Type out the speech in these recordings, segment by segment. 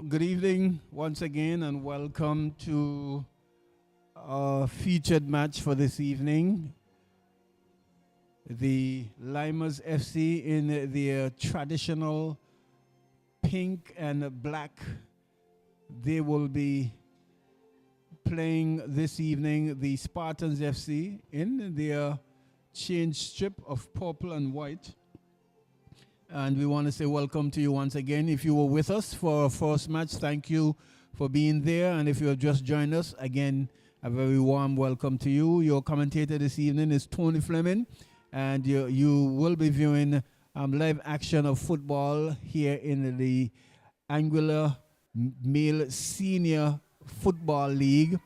Good evening once again, and welcome to our featured match for this evening. The Lymers FC in their traditional pink and black. They will be playing this evening the Spartans FC in their change strip of purple and white. And we want to say welcome to you once again. If you were with us for our first match, thank you for being there. And if you have just joined us, again, a very warm welcome to you. Your commentator this evening is Tony Fleming, and you will be viewing live action of football here in the Angular Male Senior Football League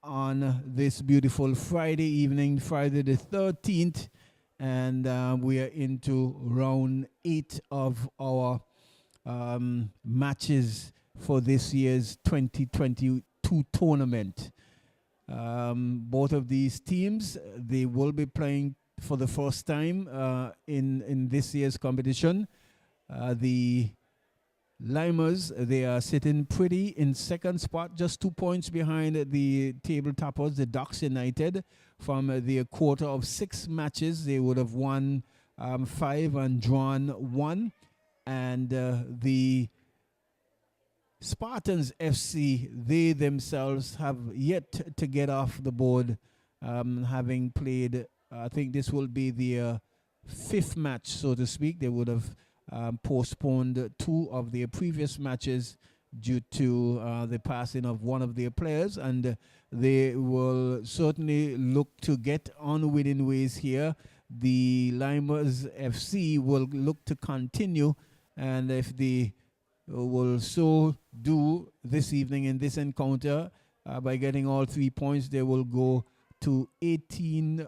on this beautiful Friday evening, Friday the 13th. And we are into round 8 of our matches for this year's 2022 tournament. Both of these teams, they will be playing for the first time in this year's competition. The Lymers, they are sitting pretty in second spot, just 2 points behind the table toppers, the Ducks United. From their quarter of 6 matches, they would have won 5 and drawn 1. And the Spartans FC, they themselves have yet to get off the board, having played, I think this will be their 5th match, so to speak. They would have postponed 2 of their previous matches due to the passing of one of their players, and they will certainly look to get on winning ways here. The Lymers FC will look to continue, and if they will so do this evening in this encounter, by getting all 3 points, they will go to 18.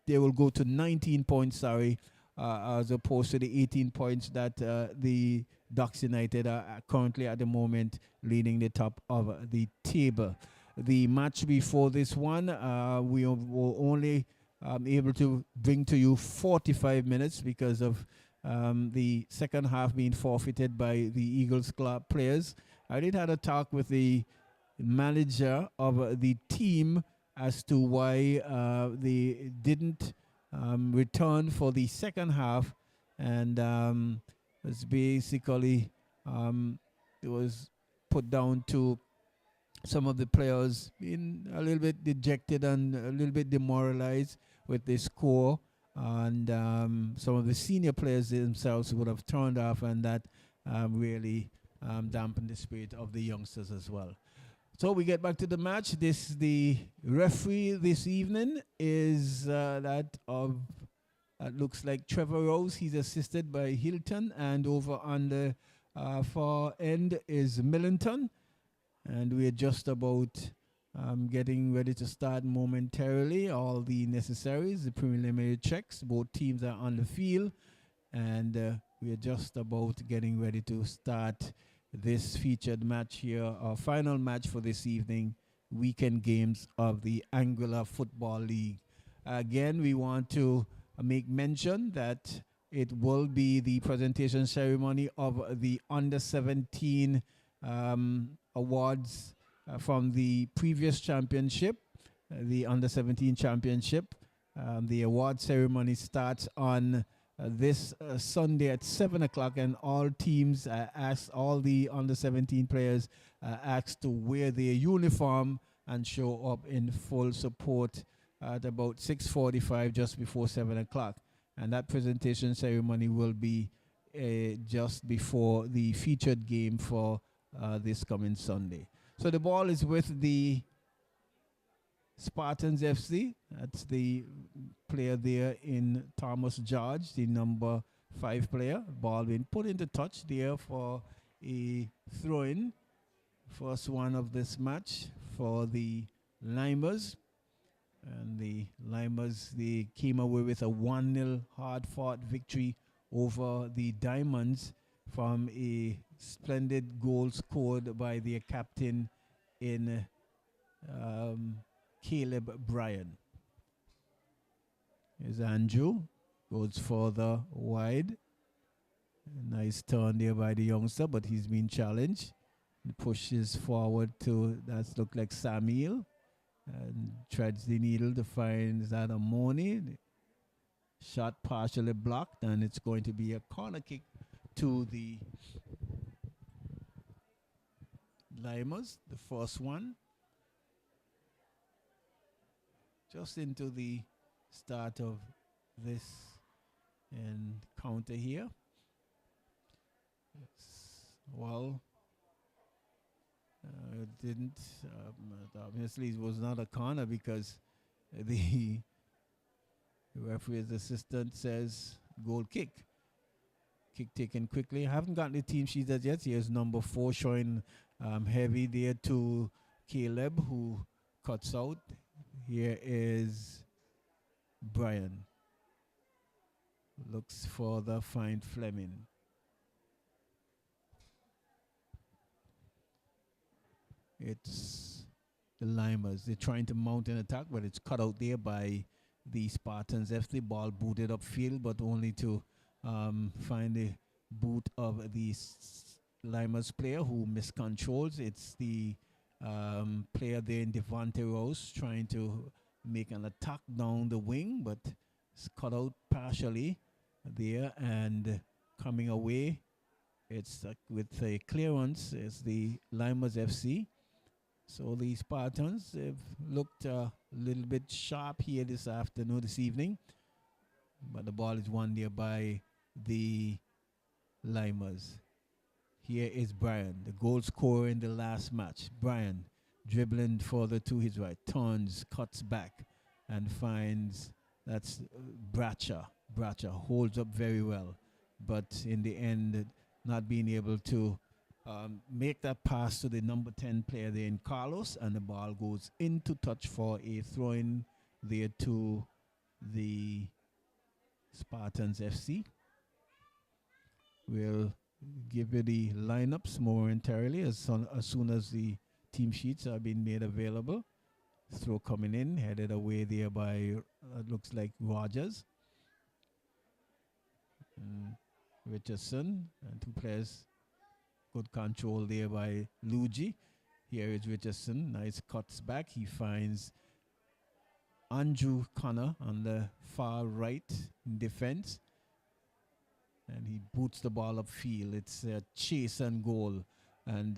They will go to 19 points, sorry, as opposed to the 18 points that the Ducks United are currently at the moment leading the top of the table. The match before this one, we were only able to bring to you 45 minutes because of the second half being forfeited by the Eagles Club players. I did have a talk with the manager of the team as to why they didn't return for the second half, and it's basically it was put down to some of the players being a little bit dejected and a little bit demoralized with the score, and some of the senior players themselves would have turned off, and that really dampened the spirit of the youngsters as well. So we get back to the match. The referee this evening is that of looks like Trevor Rose. He's assisted by Hilton, and over on the far end is Millington. And we are just about getting ready to start momentarily. All the necessaries, the preliminary checks. Both teams are on the field, and we are just about getting ready to start this featured match here, our final match for this evening, weekend games of the Angular Football League. Again, we want to make mention that it will be the presentation ceremony of the under-17 awards from the previous championship, the under-17 championship. The award ceremony starts on this Sunday at 7 o'clock, and all teams all the under-17 players asked to wear their uniform and show up in full support at about 6:45, just before 7 o'clock. And that presentation ceremony will be just before the featured game for this coming Sunday. So the ball is with the Spartans FC. That's the player there in Thomas George, the number 5 player. Ball being put into touch there for a throw-in. First one of this match for the Lymers. And the Lymers, they came away with a 1-0 hard-fought victory over the Diamonds from a splendid goal scored by their captain in Caleb Bryan. Here's Andrew, goes further wide. Nice turn there by the youngster, but he's been challenged. He pushes forward to, that's look like Samuel, and treads the needle to find that Amoni. Shot partially blocked, and it's going to be a corner kick to the Lymers, the first one. Just into the start of this encounter here. Well, it didn't, obviously it was not a corner because the referee's assistant says goal kick. Kick taken quickly. I haven't gotten the team sheet as yet. Here's number 4 showing heavy there to Caleb, who cuts out. Here is Brian. Looks for the find Fleming. It's the Lymers. They're trying to mount an attack, but it's cut out there by the Spartans. If the ball booted upfield, but only to find the boot of the Lymers player who miscontrols. It's the player there in Devante Rose trying to make an attack down the wing, but it's cut out partially there and coming away. It's with a clearance. It's the Lymers FC. So the Spartans have looked a little bit sharp here this evening. But the ball is won there by the Lymers. Here is Brian, the goal scorer in the last match. Brian dribbling further to his right, turns, cuts back, and finds that's Bracha. Bracha holds up very well, but in the end, not being able to make that pass to the number 10 player there in Carlos, and the ball goes into touch for a throw-in there to the Spartans FC. We'll give you the lineups momentarily as soon as the team sheets have been made available. Throw coming in, headed away there by looks like Rogers. Richardson, and 2 players. Good control there by Luigi. Here is Richardson. Nice cuts back. He finds Andrew Connor on the far right in defense. And he boots the ball upfield. It's a chase and goal. And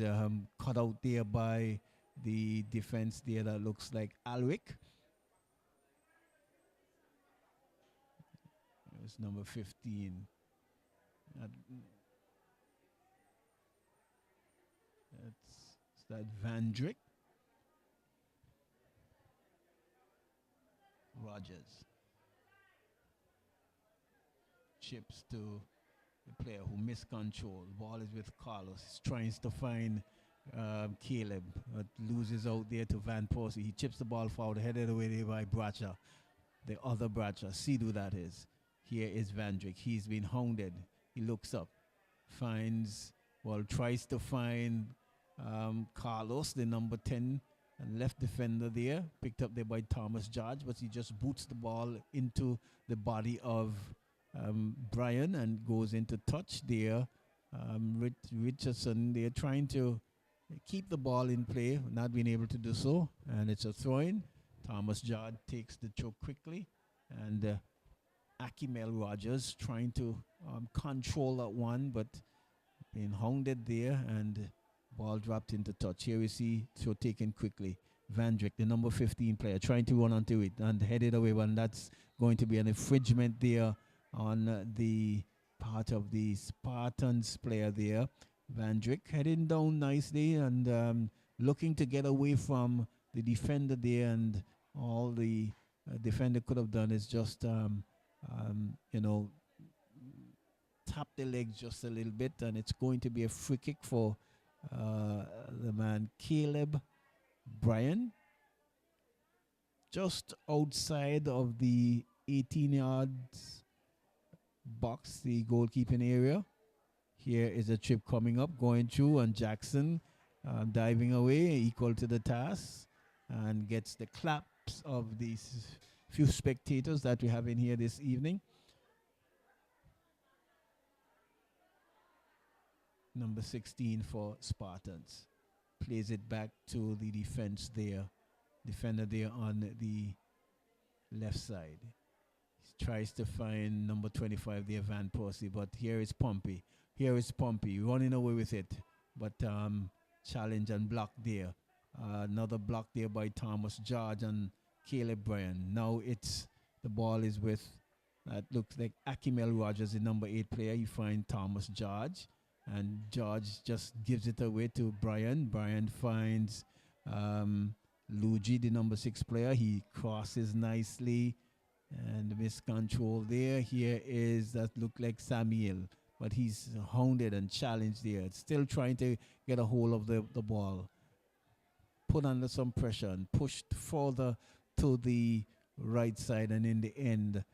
cut out there by the defense there that looks like Alwick. It's number 15. It's that Van Dijk. Rogers. Chips to the player who missed control. Ball is with Carlos. He's trying to find Caleb, but loses out there to Van Persie. He chips the ball forward, headed away there by Bracha. The other Bracha. See who that is. Here is Van Dijk. He's been hounded. He looks up, tries to find Carlos, the number 10 and left defender there, picked up there by Thomas George, but he just boots the ball into the body of Brian and goes into touch there. Richardson, they're trying to keep the ball in play, not being able to do so, and it's a throw-in. Thomas George takes the choke quickly, and Akimel Rogers trying to control that one, but being hounded there, and ball dropped into touch. Here we see throw taken quickly. Van Dijk, the number 15 player, trying to run onto it and headed away, and that's going to be an infringement there on the part of the Spartans player there. Van Dijk heading down nicely and looking to get away from the defender there, and all the defender could have done is just tap the legs just a little bit, and it's going to be a free kick for the man Caleb Bryan, just outside of the 18 yards box, the goalkeeping area. Here is a chip coming up, going through, and Jackson diving away, equal to the task, and gets the claps of these few spectators that we have in here this evening. number 16 for Spartans. Plays it back to the defense there. Defender there on the left side. He tries to find number 25 there, Van Persie, but here is Pompey. Here is Pompey running away with it, but challenge and block there. Another block there by Thomas George and Caleb Bryan. Now the ball is with, that looks like Akimel Rogers, the number 8 player. You find Thomas George, and George just gives it away to Bryan. Bryan finds Luigi, the number 6 player. He crosses nicely, and miscontrol there. Here is, that look like Samuel, but he's hounded and challenged there. Still trying to get a hold of the ball. Put under some pressure and pushed further to the right side, and in the end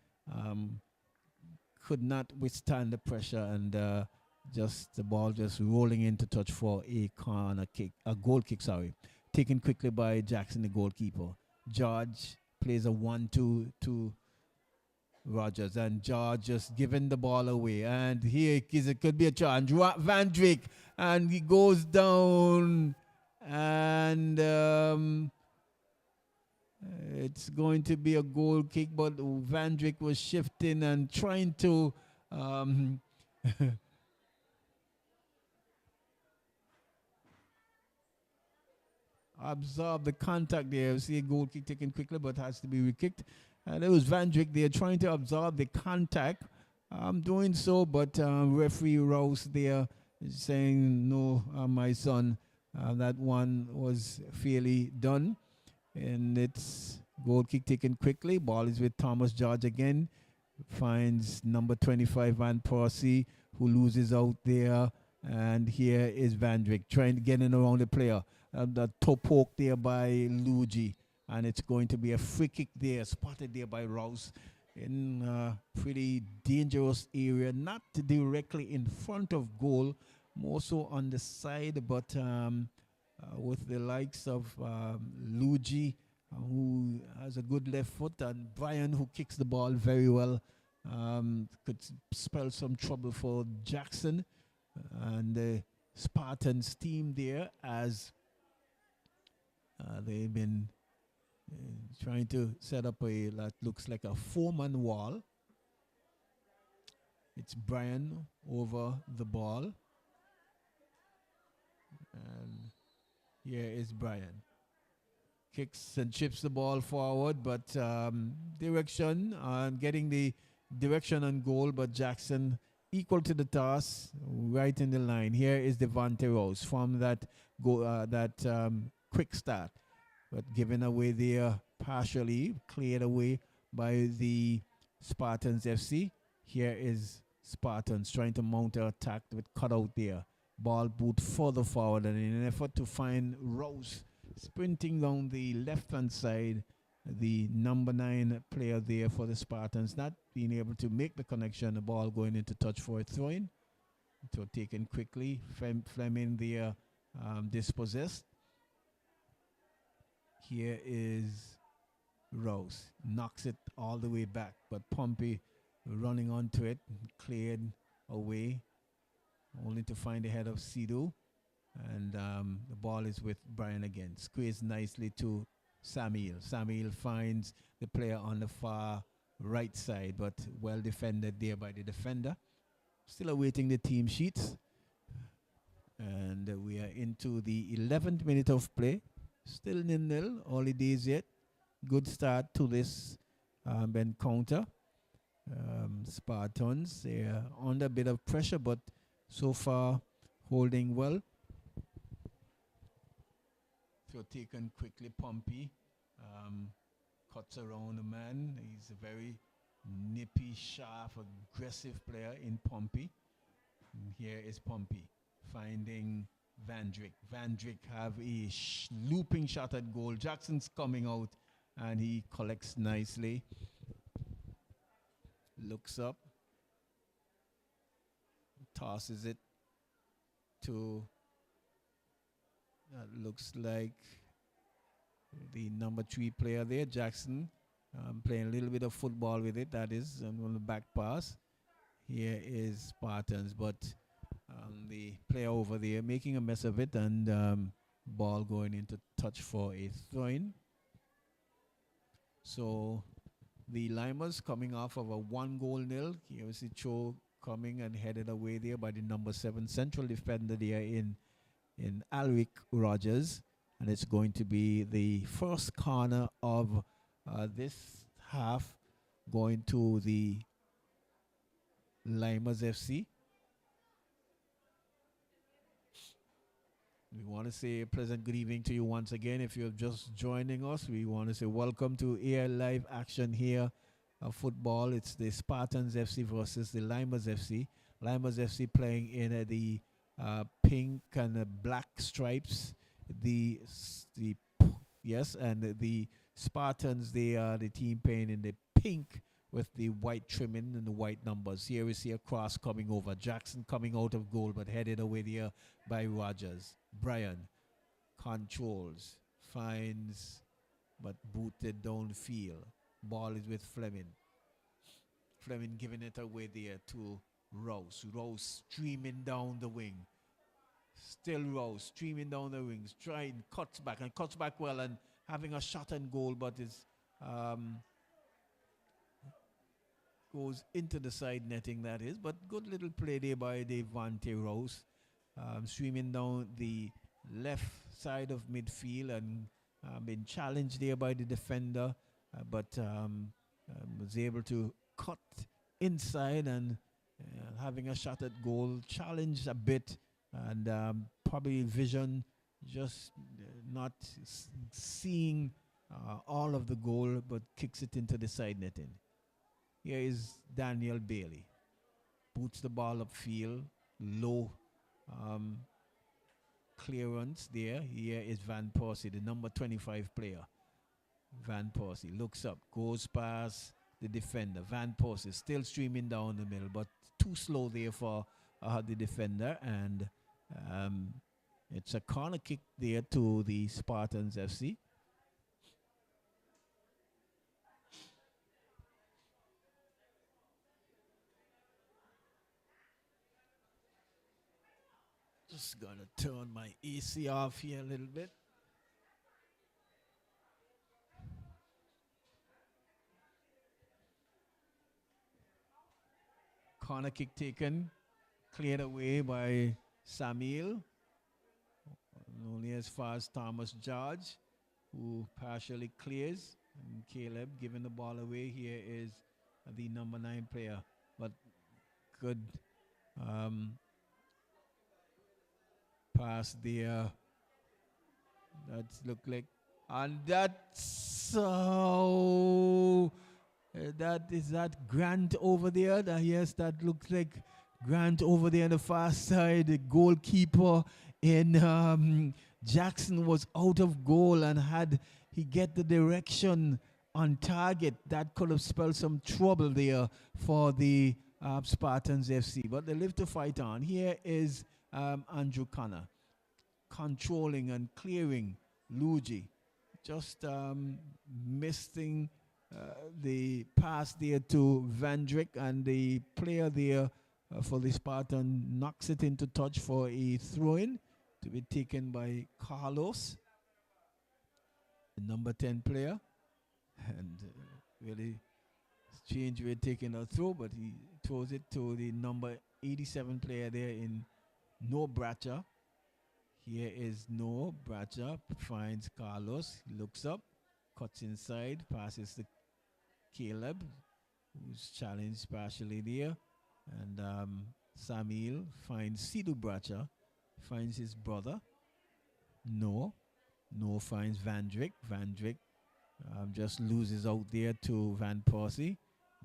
could not withstand the pressure, and just the ball just rolling into touch for a corner kick, a goal kick, sorry. Taken quickly by Jackson, the goalkeeper. George plays a 1-2 to Rogers, and George just giving the ball away. And here it could be a chance. Van Dijk, and he goes down, and it's going to be a goal kick, but Van Dijk was shifting and trying to absorb the contact there. See a goal kick taken quickly, but has to be re-kicked. And it was Van Dijk there trying to absorb the contact. Doing so, but referee Rouse there is saying, no, my son, that one was fairly done. And it's goal kick taken quickly. Ball is with Thomas George again. Finds number 25, Van Persie, who loses out there. And here is Van Dijk trying to get in around the player. The toe poke there by Luigi. And it's going to be a free kick there, spotted there by Rouse in a pretty dangerous area. Not directly in front of goal, more so on the side, but with the likes of Luigi, who has a good left foot, and Bryan, who kicks the ball very well. Could spell some trouble for Jackson and the Spartans team there, as they've been trying to set up that looks like a 4-man wall. It's Bryan over the ball, and here is Bryan. Kicks and chips the ball forward, but direction, getting the direction on goal, but Jackson equal to the task, right in the line. Here is Devontae Rose from that quick start, but given away there partially, cleared away by the Spartans FC. Here is Spartans trying to mount an attack with cutout there. Ball boot further forward, and in an effort to find Rose sprinting down the left-hand side, the number 9 player there for the Spartans, not being able to make the connection, the ball going into touch for a throw-in. So taken quickly, Fleming there dispossessed. Here is Rose, knocks it all the way back, but Pompey running onto it, cleared away, only to find the head of Sido. And the ball is with Bryan again. Squeezed nicely to Samuel. Samuel finds the player on the far right side, but well defended there by the defender. Still awaiting the team sheets. And we are into the 11th minute of play. Still 0-0, early days yet. Good start to this encounter. Spartans, they're under a bit of pressure, but so far holding well. So taken quickly, Pompey cuts around the man. He's a very nippy, sharp, aggressive player in Pompey. And here is Pompey finding Van Dijk. Van Dijk have a looping shot at goal. Jackson's coming out, and he collects nicely. Looks up, tosses it to, looks like the number 3 player there, Jackson, playing a little bit of football with it, that is, on the back pass. Here is Spartans, but the player over there making a mess of it, and ball going into touch for a throw-in. So the Lymers coming off of a 1-0. Here is the Cho coming and headed away there by the number 7 central defender there in Alric Rogers. And it's going to be the first corner of this half going to the Lymers FC. We want to say a pleasant good evening to you once again. If you're just joining us, we want to say welcome to AL Live action here of football. It's the Spartans FC versus the Lymers FC. Lymers FC playing in the pink and black stripes. Yes, and the Spartans, they are the team playing in the pink with the white trimming and the white numbers. Here we see a cross coming over. Jackson coming out of goal, but headed away there by Rogers. Brian controls, finds, but booted downfield. Ball is with Fleming. Fleming giving it away there to Rose. Rose streaming down the wing. Still Rose streaming down the wings. Trying, cuts back well and having a shot and goal, but it's goes into the side netting, that is. But good little play there by Devante Rose. Streaming down the left side of midfield and been challenged there by the defender, but was able to cut inside and having a shot at goal. Challenged a bit and probably vision just not seeing all of the goal, but kicks it into the side netting. Here is Daniel Bailey. Boots the ball upfield, low clearance there. Here is Van Persie, the number 25 player. Van Persie looks up, goes past the defender. Van Persie still streaming down the middle, but too slow there for the defender. And it's a corner kick there to the Spartans FC. Just gonna turn my AC off here a little bit. Corner kick taken, cleared away by Samuel. Only as far as Thomas George, who partially clears. And Caleb giving the ball away. Here is the number 9 player. But good pass there. That's look like, and that's that Grant over there. Yes, that looks like Grant over there on the far side. The goalkeeper in Jackson was out of goal, and had he get the direction on target, that could have spelled some trouble there for the Spartans FC. But they live to fight on. Here is Andrew Connor controlling and clearing Luigi. Just missing the pass there to Vandrick, and the player there for the Spartan knocks it into touch for a throw-in to be taken by Carlos, the number 10 player. And really strange way taking a throw, but he throws it to the number 87 player there in No Bracha. Here is No Bracha, finds Carlos, looks up, cuts inside, passes to Caleb, who's challenged partially there. And Samuel finds Sidu Bracha, finds his brother. No finds Vandrick. Vandrick just loses out there to Van Persie,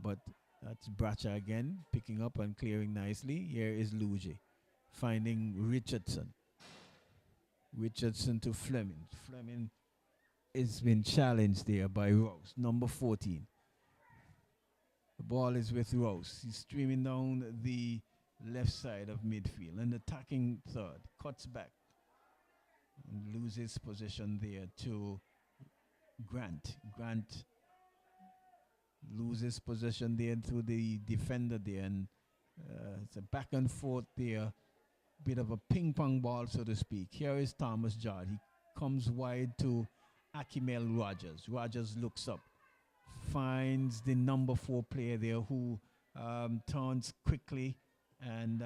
but that's Bracha again, picking up and clearing nicely. Here is Luigi, finding Richardson. Richardson to Fleming. Fleming has been challenged there by Rose, number 14. The ball is with Rose. He's streaming down the left side of midfield and attacking third. Cuts back and loses possession there to Grant. Grant loses possession there to the defender there, and it's a back and forth there bit of a ping pong ball, so to speak. Here is Thomas Jard. He comes wide to Akimel Rogers. Rogers looks up, finds the number 4 player there who turns quickly and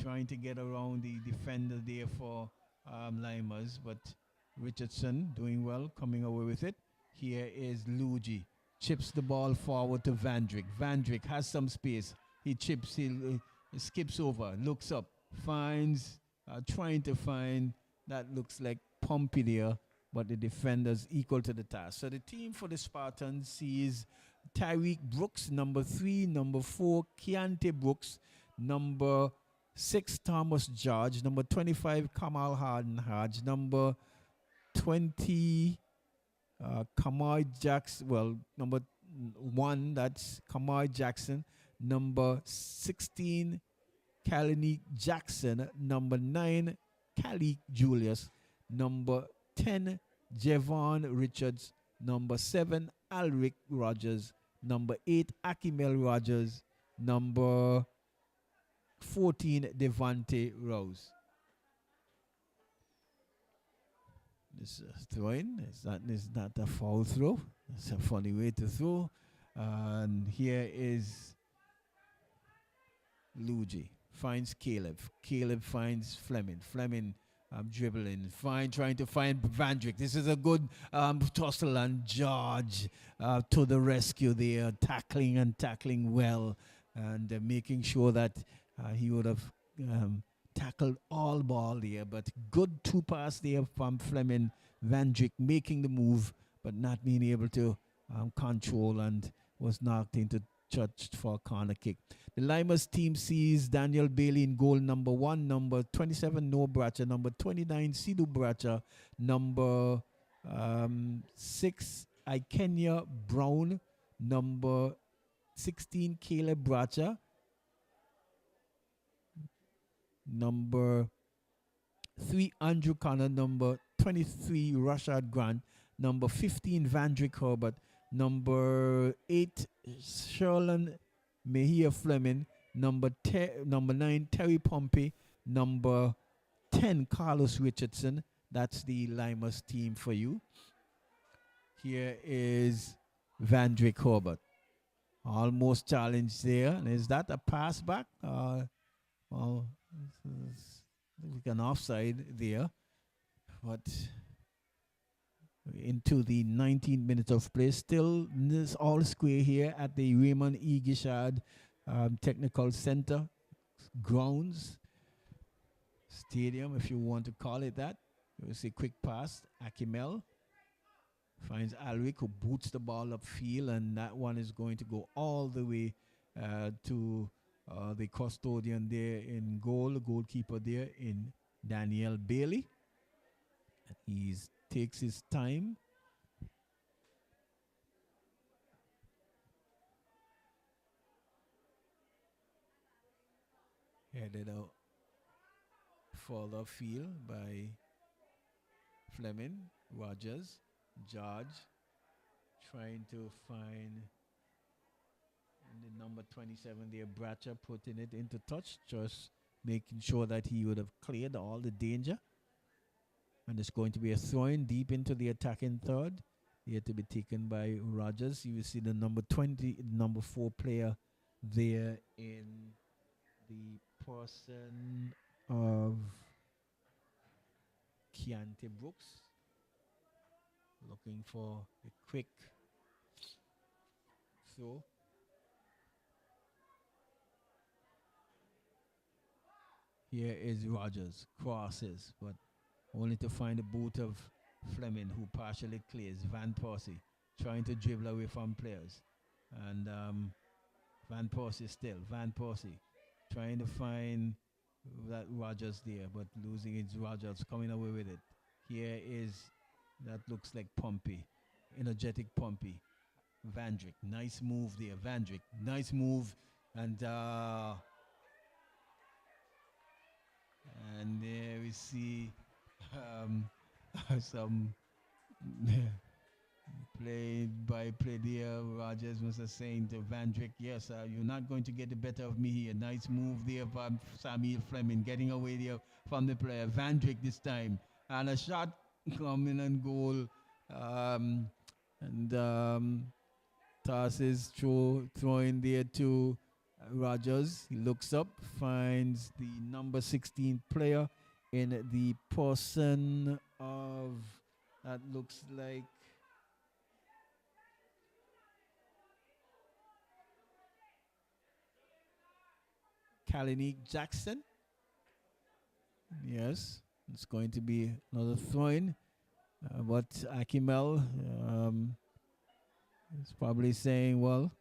trying to get around the defender there for Lymers, but Richardson doing well, coming away with it. Here is Luigi. Chips the ball forward to Vandrick. Vandrick has some space. He chips, he skips over, looks up, finds, trying to find, that looks like Pompey there, but the defenders equal to the task. So the team for the Spartans sees Tyreek Brooks, number 3, number 4, Keontae Brooks, number 6, Thomas George, number 25, Kamal Harden Hodge, number 20, Kamar Jackson, well, number 1, that's Kamar Jackson, number 16, Kalini Jackson, number 9, Cali Julius, number 10, Javon Richards, number 7, Alric Rogers, number 8, Akimel Rogers, number 14, Devante Rose. This throwing is not a foul throw. It's a funny way to throw. And here is Luigi. Finds Caleb. Caleb finds Fleming. Fleming dribbling. Trying to find Vandrick. This is a good tussle, and George to the rescue there. Tackling well. And making sure that he would have tackled all ball there, but good 2 pass there from Fleming. Vandrick making the move, but not being able to control, and was knocked into touch for a corner kick. The Lymers team sees Daniel Bailey in goal, number 1, number 27, Noah Bracha, number 29, Sidu Bracha, number 6, Ikenya Brown, number 16, Caleb Bracha, number 3, Andrew Connor, number 23, Rashad Grant, number 15, Vandrick Herbert, number 8, Sherlin Mejia Fleming, number 9, Terry Pompey, number 10, Carlos Richardson. That's the Lymers team for you. Here is Vandrick Herbert. Almost challenged there. And is that a pass back? Well, like an offside there, but into the 19th minute of play. Still, this all square here at the Raymond E. Gishard Technical Center grounds, stadium, if you want to call it that. You see quick pass. Akimel finds Alric, who boots the ball upfield, and that one is going to go all the way to the custodian there in goal, the goalkeeper there in Daniel Bailey. He takes his time. Headed out further field by Fleming, Rogers, George, trying to find the number 27 there, Bracha, putting it into touch, just making sure that he would have cleared all the danger. And it's going to be a throw-in deep into the attacking third. Here to be taken by Rogers. You will see the number 20, number 4 player there in the person of Keontae Brooks. Looking for a quick throw. Here is Rogers, crosses, but only to find the boot of Fleming, who partially clears. Van Persie trying to dribble away from players. And Van Persie still. Van Persie trying to find that Rogers there, but losing it. Rogers coming away with it. Here is, that looks like Pompey. Energetic Pompey. Vandrick, nice move there. Vandrick, nice move. And there we see some Played by player Rogers was saying to Vandrick, yes, you're not going to get the better of me here. Nice move there from Samuel Fleming, getting away there from the player. Vandrick this time. And a shot coming and goal. And tosses throwing there to Rogers. He looks up, finds the number 16 player in the person of, that looks like Kalinick Jackson. Yes, it's going to be another throw-in. But Akimel is probably saying, well,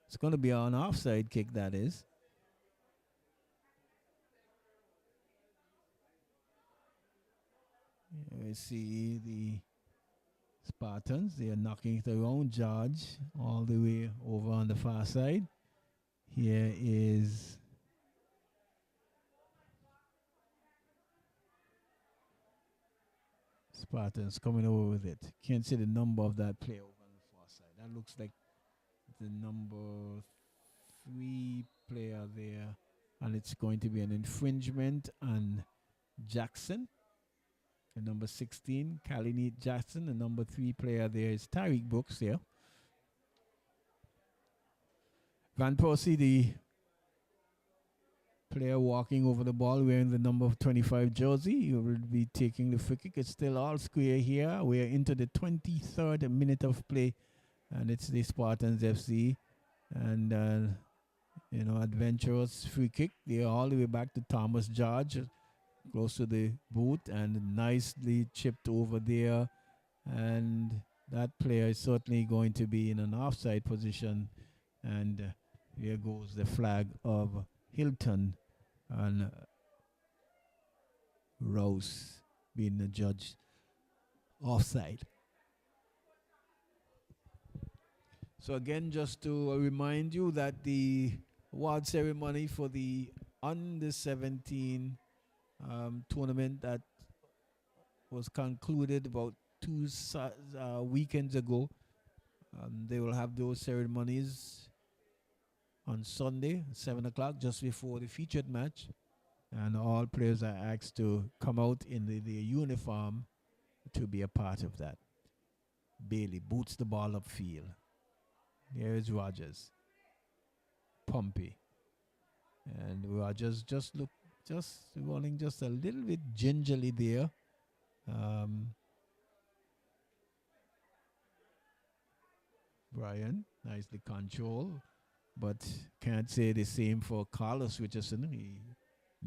it's going to be an offside kick, that is. We see the Spartans. They are knocking it around George all the way over on the far side. Here is Spartans coming over with it. Can't see the number of that player over on the far side. That looks like the number 3 player there. And it's going to be an infringement on Jackson. The number 16, Kalini Jackson. The number 3 player there is Tariq Brooks here. Van Persie, the player walking over the ball wearing the number 25 jersey. He will be taking the free kick. It's still all square here. We're into the 23rd minute of play, and it's the Spartans FC. And, adventurous free kick. They're all the way back to Thomas George, close to the boot, and nicely chipped over there. And that player is certainly going to be in an offside position. And here goes the flag of Hilton and Rose being the judge offside. So again, just to remind you that the award ceremony for the under 17 tournament that was concluded about 2 weekends ago, they will have those ceremonies on Sunday, 7 o'clock, just before the featured match. And all players are asked to come out in their uniform to be a part of that. Bailey boots the ball upfield. There is Rogers. Pompey. And Rogers just rolling just a little bit gingerly there. Brian, nicely controlled. But can't say the same for Carlos Richardson. He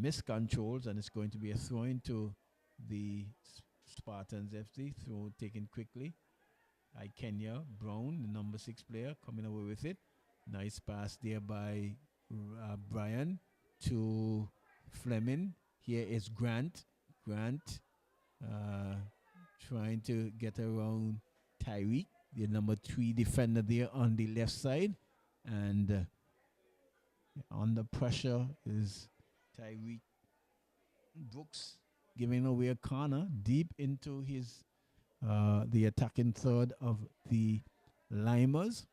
miscontrols, and it's going to be a throw into the Spartans FC. Throw taken quickly. Kenya Brown, the number 6 player, coming away with it. Nice pass there by Brian to Fleming. Here is Grant. Grant trying to get around Tyreek, the number 3 defender there on the left side. And under pressure is Tyreek Brooks giving away a corner deep into his the attacking third of the Lymers.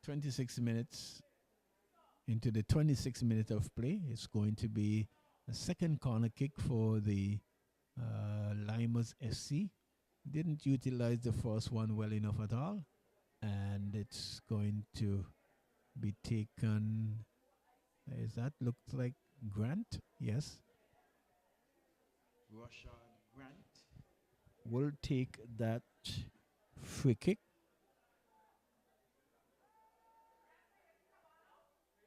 .26 into the 26th minute of play. It's going to be a second corner kick for the Lymers FC. Didn't utilize the first one well enough at all. And it's going to be taken. Is that looks like Grant? Yes. Rashad Grant will take that free kick.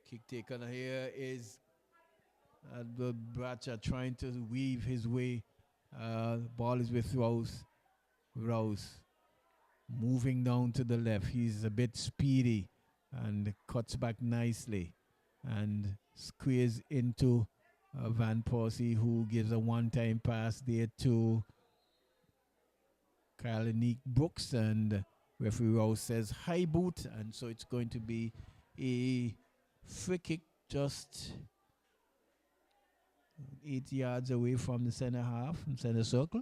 Kick taken here is Bracha trying to weave his way. Ball is with Rose. Rose moving down to the left. He's a bit speedy and cuts back nicely and squeezes into Van Persie, who gives a one-time pass there to Kalanick Brooks, and referee Rouse says high boot, and so it's going to be a free kick just 8 yards away from the center half, from center circle.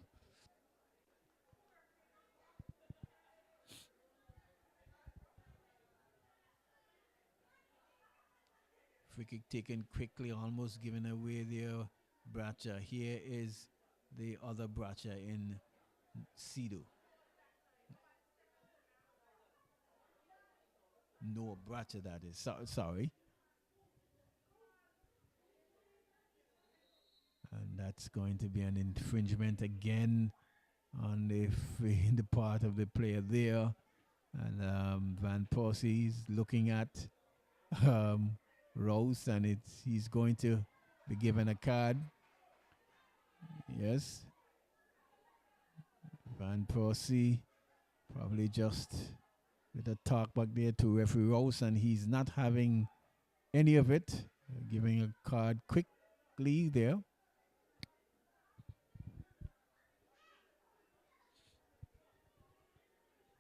Free kick taken quickly, almost giving away their Bracha. Here is the other Bracha in Sido. No Bracha, that is. Sorry. And that's going to be an infringement again on the part of the player there. And Van Persie's looking at Rose, and he's going to be given a card. Yes. Van Persie probably just with a talk back there to referee Rose, and he's not having any of it. Giving a card quickly there.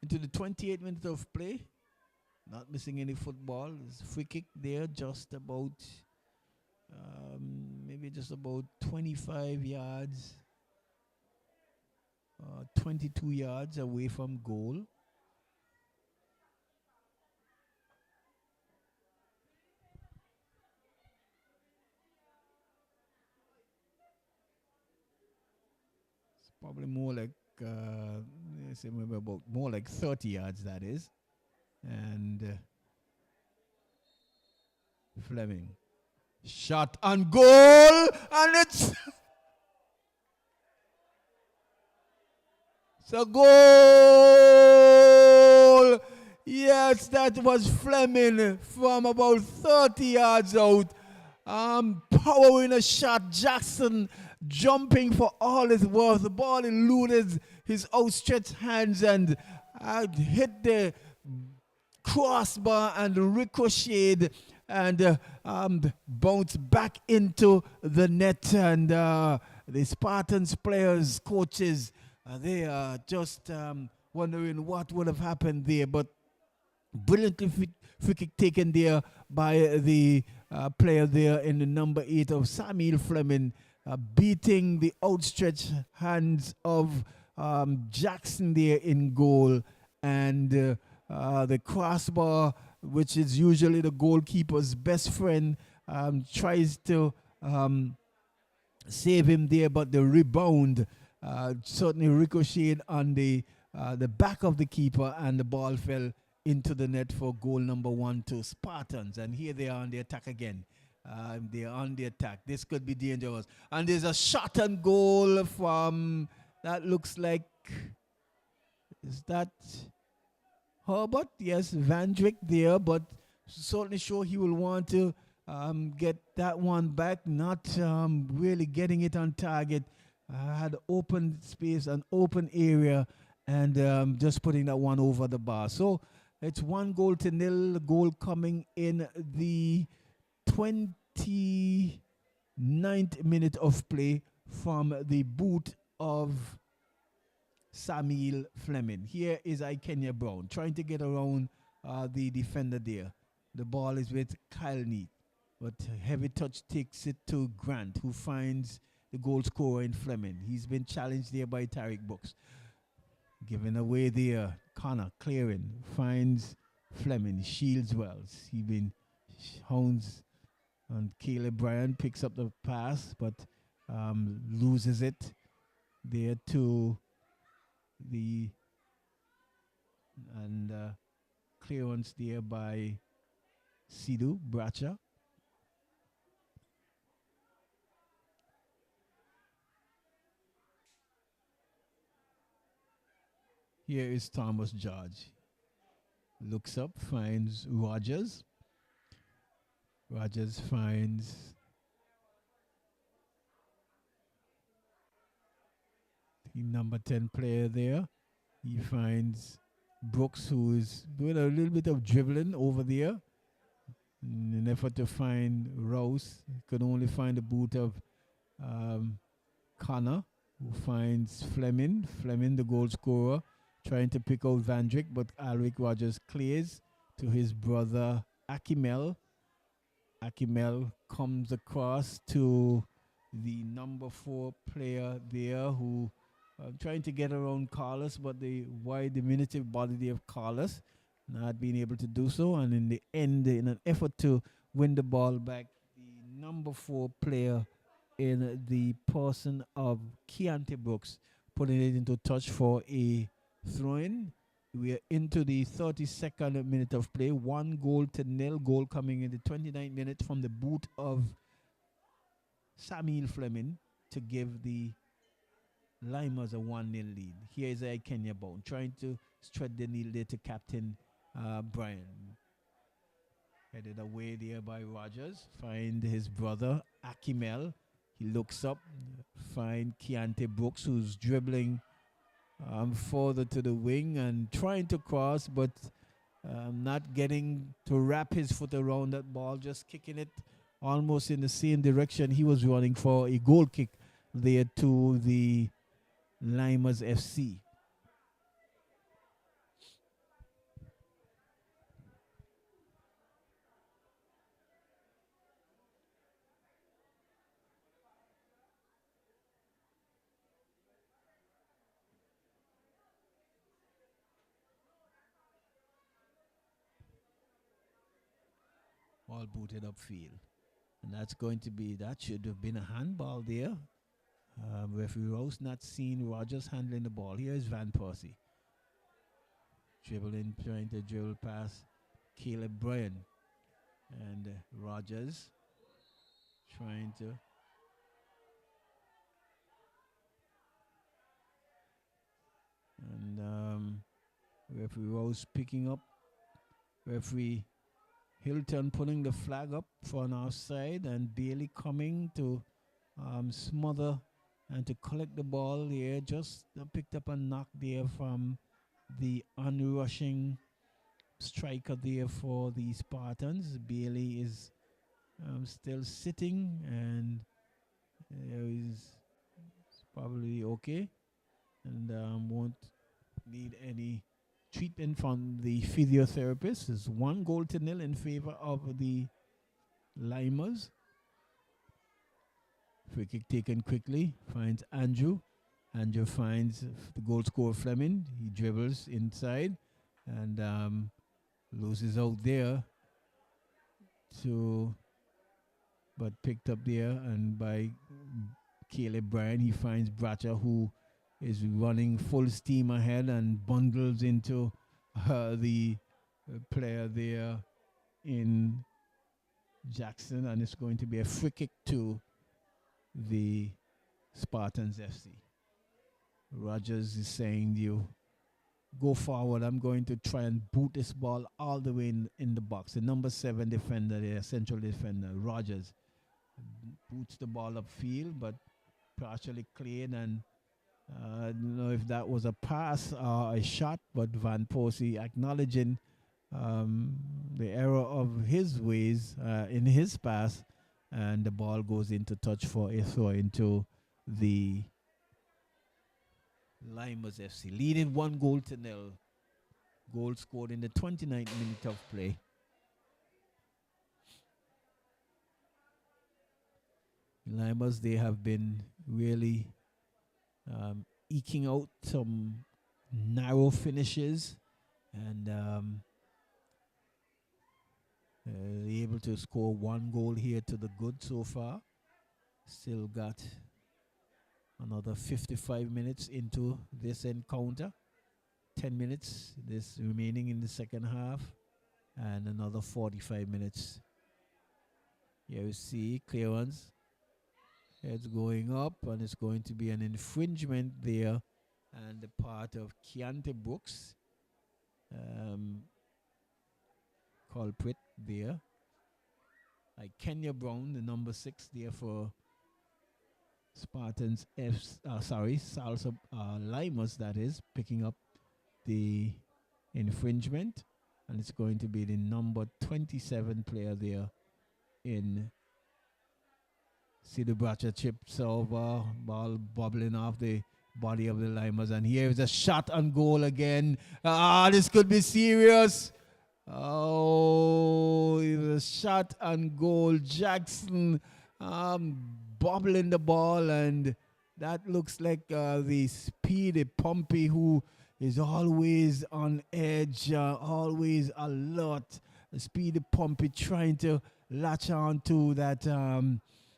Into the 28 minutes of play. Not missing any football. There's a free kick there, just about, maybe just about 25 yards, 22 yards away from goal. It's probably more like, maybe about more like 30 yards, that is. And Fleming. Shot on goal, and it's a goal. Yes, that was Fleming from about 30 yards out. Powering a shot. Jackson jumping for all his worth. The ball eluded his outstretched hands and hit the crossbar and ricocheted and bounced back into the net. And the Spartans players, coaches, they are just wondering what would have happened there. But brilliantly free kick taken there by the player there in the number 8 of Samuel Fleming, beating the outstretched hands of Jackson there in goal. And the crossbar, which is usually the goalkeeper's best friend, tries to save him there, but the rebound certainly ricocheted on the back of the keeper, and the ball fell into the net for goal number 1 to Spartans. And here they are on the attack again. They are on the attack. This could be dangerous. And there's a shot on goal from, that looks like, is that Herbert? Yes, Van Dijk there, but certainly sure he will want to get that one back. Not really getting it on target. Had open space, an open area, and just putting that one over the bar. So it's 1-0. Goal coming in the 29th minute of play from the boot of Samuel Fleming. Here is Ikenya Brown trying to get around the defender there. The ball is with Kyle Neat, but heavy touch takes it to Grant, who finds the goal scorer in Fleming. He's been challenged there by Tariq Brooks. Giving away there, Connor clearing, finds Fleming, shields Wells. He been hounds, and Caleb Bryan picks up the pass, but loses it there to the, and clearance there by Sidu Bracha. Here is Thomas George. Looks up, finds Rogers. Rogers finds the number 10 player there. He finds Brooks, who is doing a little bit of dribbling over there. In an effort to find Rouse, could only find the boot of um, Connor, who finds Fleming. Fleming, the goal scorer, trying to pick out Van Dijk, but Alwick Rogers clears to his brother Akimel. Akimel comes across to the number 4 player there who trying to get around Carlos, but the wide diminutive body of Carlos not being able to do so. And in the end, in an effort to win the ball back, the number 4 player in the person of Keontae Brooks putting it into touch for a throw-in. We are into the 32nd minute of play. 1-0 goal coming in the 29th minute from the boot of Samuel Fleming to give the Lymers a 1-0 lead. Here is a Kenya Bone trying to strut the needle there to Captain Brian. Headed away there by Rogers. Find his brother Akimel. He looks up, find Keontae Brooks, who's dribbling further to the wing and trying to cross, but not getting to wrap his foot around that ball, just kicking it almost in the same direction he was running for a goal kick there to the Lymers FC. All booted upfield. And that's going to be, that should have been a handball there. Referee Rose not seeing Rogers handling the ball. Here is Van Persie. Dribbling, trying to dribble past Caleb Bryan. And Rogers trying to. And referee Rose picking up. Referee Hilton putting the flag up for an offside, and Bailey coming to smother and to collect the ball here. Just picked up a knock there from the unrushing striker there for the Spartans. Bailey is still sitting, and he's probably okay and won't need any treatment from the physiotherapist. It's 1-0 in favor of the Lymers. Free kick taken quickly. Finds Andrew. Andrew finds the goal scorer Fleming. He dribbles inside and loses out there but picked up there and by Caleb Bryan. He finds Bracha, who is running full steam ahead and bundles into the player there in Jackson, and it's going to be a free kick to the Spartans FC. Rogers is saying, you go forward, I'm going to try and boot this ball all the way in the box. The number 7 defender there, central defender, Rogers, boots the ball upfield, but partially cleared, and I don't know if that was a pass or a shot, but Van Persie acknowledging the error of his ways in his pass, and the ball goes into touch for a throw into the Lymers FC, leading 1-0. Goal scored in the 29th minute of play. Lymers, they have been really eking out some narrow finishes and able to score 1 goal here to the good so far. Still got another 55 minutes into this encounter. 10 minutes this remaining in the second half, and another 45 minutes. Here you see clearance. It's going up, and it's going to be an infringement there, and the part of Keontae Brooks, culprit there. Like Kenya Brown, the number 6 there for Spartans Lymers, that is, picking up the infringement. and it's going to be the number 27 player there in Sidhu Bracha. Chips over, ball bubbling off the body of the Lymers, and here is a shot on goal again. This could be serious. Oh, it was a shot on goal. Jackson bobbling the ball, and that looks like the speedy Pompey, who is always on edge, always alert. Speedy Pompey trying to latch on to that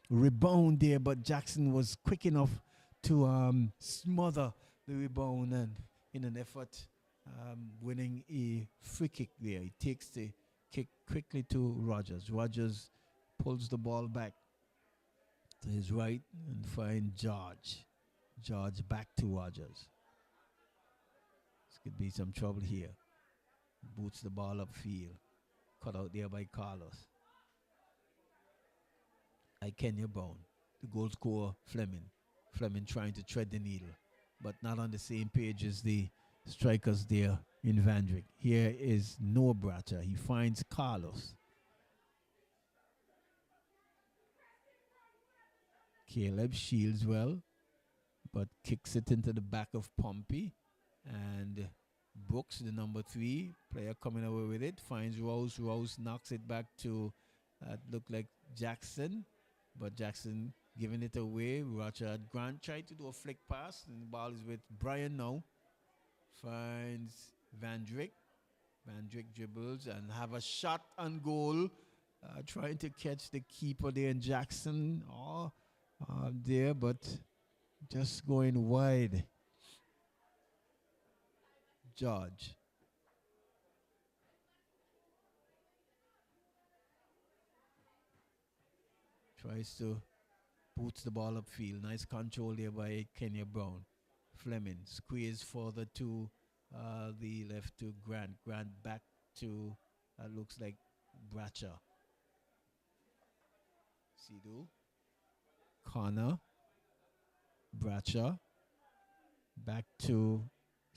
rebound there, but Jackson was quick enough to smother the rebound, and in an effort winning a free kick there. He takes the kick quickly to Rogers. Rogers pulls the ball back to his right and finds George. George back to Rogers. This could be some trouble here. Boots the ball upfield. Cut out there by Carlos. Kenya Brown. The goal scorer, Fleming. Fleming trying to tread the needle, but not on the same page as the strikers there in Vandrick. Here is Noah Bracha. He finds Carlos. Caleb shields well, but kicks it into the back of Pompey. And Brooks, the number 3 player, coming away with it, finds Rose. Rose knocks it back to, look like Jackson, but Jackson giving it away. Richard Grant tried to do a flick pass, and the ball is with Brian now. Finds Vandrick. Vandrick dribbles and have a shot on goal. Trying to catch the keeper there in Jackson. There, but just going wide. George. Tries to boots the ball upfield. Nice control there by Kenya Brown. Fleming squeeze further to the left to Grant. Grant back to looks like Bracha. Sidhu. Connor. Bracha. Back to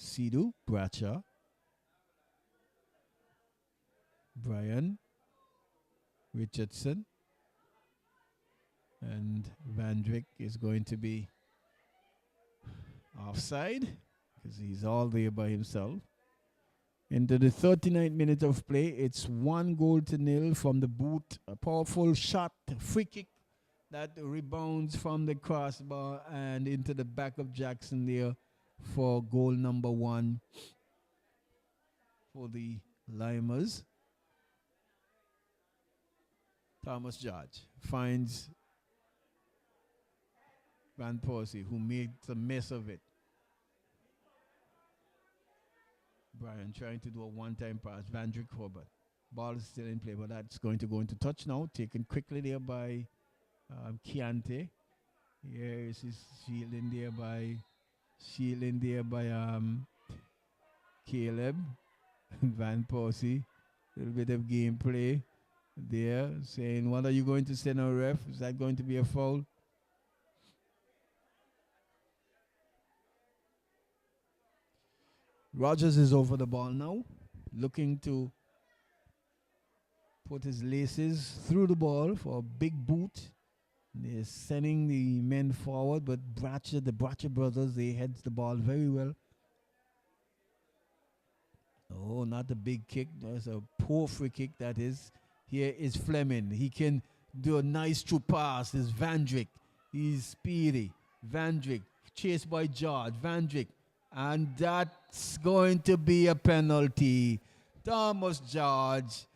Sidhu. Bracha. Brian. Richardson. And Vandrick is going to be offside because he's all there by himself. Into the 39th minute of play, it's 1-0 from the boot. A powerful shot, free kick that rebounds from the crossbar and into the back of Jackson there for goal number 1 for the Lymers. Thomas George finds Van Persie, who made a mess of it. Brian trying to do a one-time pass. Vandrick Hobart. Ball is still in play, but that's going to go into touch now. Taken quickly there by Chiante. Here is his shielding there by Caleb. Van Persie. A little bit of gameplay there, saying, what are you going to send a ref? Is that going to be a foul? Rogers is over the ball now, looking to put his laces through the ball for a big boot. They're sending the men forward, but the Bracha brothers, they head the ball very well. Oh, not a big kick. That's a poor free kick, that is. Here is Fleming. He can do a nice true pass. It's Vandrick. He's speedy. Vandrick, chased by George. Vandrick. And that's going to be a penalty. Thomas George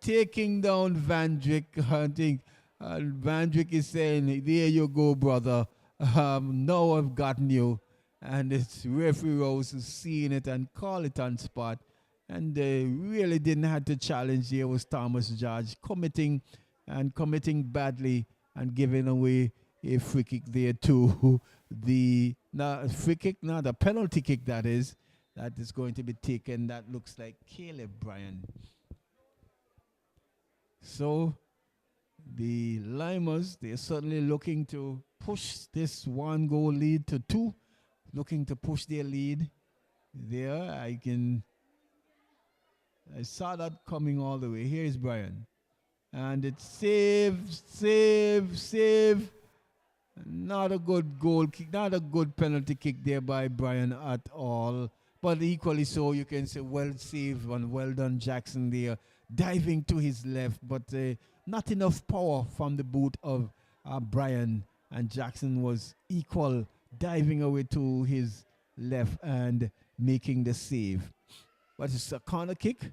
taking down Vandrick. I think Vandrick is saying, there you go, brother. Now I've gotten you. And it's referee Rose is seeing it and call it on spot. And they really didn't have to challenge. Here was Thomas George committing badly and giving away a free kick there to the the penalty kick, that is going to be taken. That looks like Caleb Bryan. So the Lymers, they're certainly looking to push this 1-goal lead to 2, looking to push their lead there. I can I saw that coming all the way. Here is Brian. And it's save. Not a good goal kick, not a good penalty kick there by Brian at all. But equally so, you can say well saved and well done Jackson there, diving to his left, but not enough power from the boot of Brian. And Jackson was equal, diving away to his left and making the save. But it's a corner kick.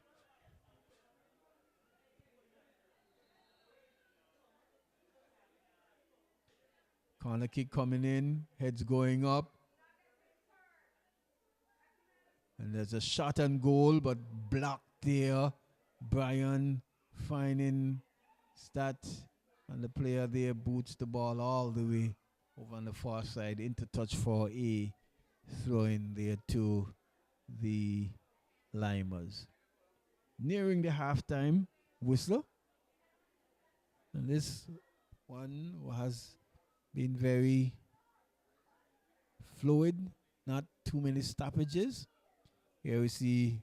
Corner kick coming in, heads going up. And there's a shot and goal, but blocked there. Brian finding Stat, and the player there boots the ball all the way over on the far side into touch for a throw in there to the Lymers. Nearing the halftime whistle. And this one has been very fluid, not too many stoppages. Here we see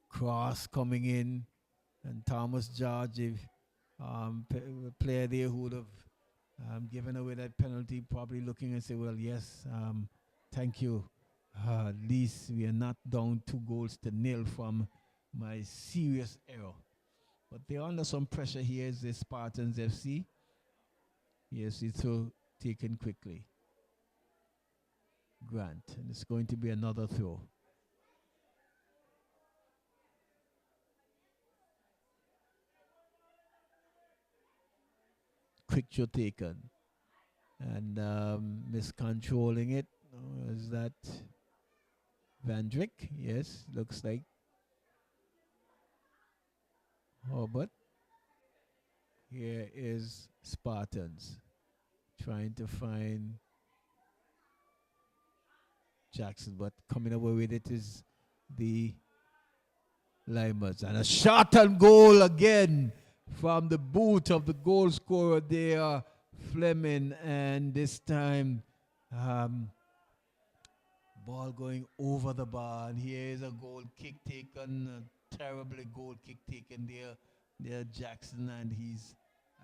Cross coming in, and Thomas George, player there who would have given away that penalty, probably looking and say, well, yes, thank you. At least we are not down 2-0 from my serious error. But they're under some pressure here is the Spartans FC. Yes, it's throw taken quickly. Grant, and it's going to be another throw. Quick throw taken. And miscontrolling it. Is that Van Dijk? Yes, looks like. But here is Spartans trying to find Jackson, but coming away with it is the Lymers. And a shot and goal again from the boot of the goal scorer there, Fleming. And this time, ball going over the bar. And here is a goal kick taken, a terribly goal kick taken there, Jackson, and he's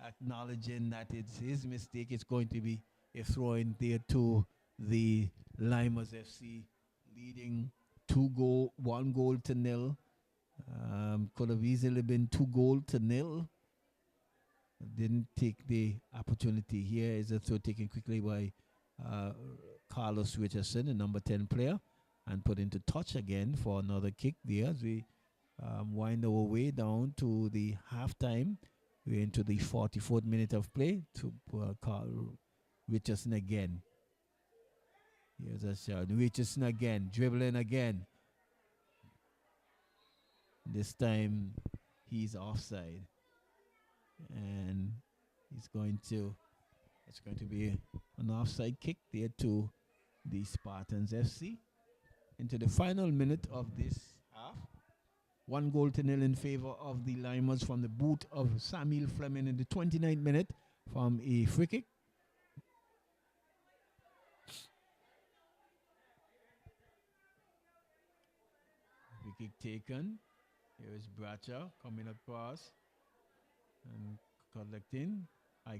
acknowledging that it's his mistake. It's going to be a throw in there to the Lymers FC, leading 1-0. Could have easily been 2-0. Didn't take the opportunity. Here is a throw taken quickly by Carlos Richardson, the number 10 player, and put into touch again for another kick there as we wind our way down to the halftime. We're into the 44th minute of play to Carl Richardson again. Here's a shot. Richardson again, dribbling again. This time he's offside. And it's going to be an offside kick there to the Spartans FC. Into the final minute of this half. 1-0 in favor of the Lymers from the boot of Samuel Fleming in the 29th minute from a free kick. Free kick taken. Here is Bracha coming across and collecting.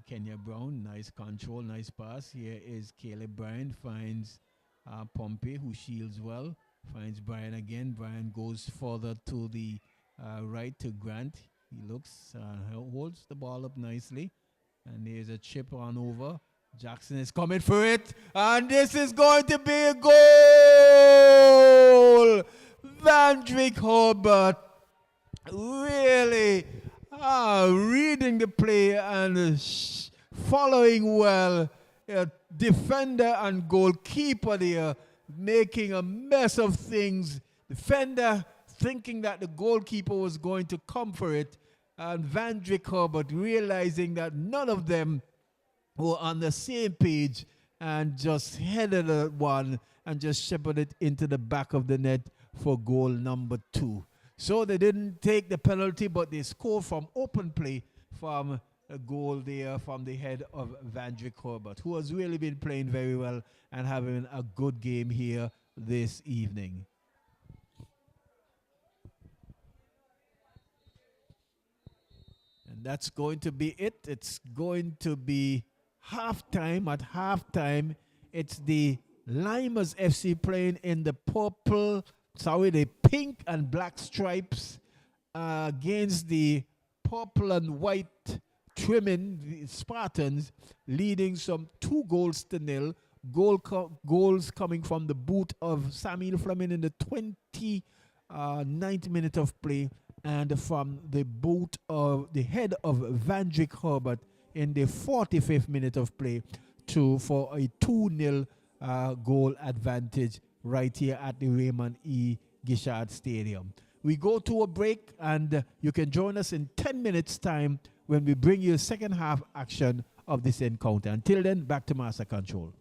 Kenya Brown, nice control, nice pass. Here is Caleb Bryan, finds Pompey, who shields well. Finds Brian again. Brian goes further to the right to Grant. He looks, holds the ball up nicely. And there's a chip on over. Jackson is coming for it. And this is going to be a goal! Van Dijk Herbert really reading the play and following well. Defender and goalkeeper there, making a mess of things. Defender thinking that the goalkeeper was going to come for it. And Van Dijk Herbert realizing that none of them were on the same page and just headed at one and just shepherded it into the back of the net for goal number 2. So they didn't take the penalty, but they scored from open play from a goal there from the head of Van Dijk Herbert, who has really been playing very well and having a good game here this evening. And that's going to be it. It's going to be halftime. At halftime, it's the Lymers FC playing in the the pink and black stripes against the purple and white trimming, the Spartans, leading some 2-0. Goals coming from the boot of Samuel Fleming in the 29th minute of play, and from the boot of the head of Vandrick Herbert in the 45th minute of play for a 2-0 goal advantage right here at the Raymond E. Gishard Stadium. We go to a break, and you can join us in 10 minutes time when we bring you the second half action of this encounter. Until then, back to Master Control.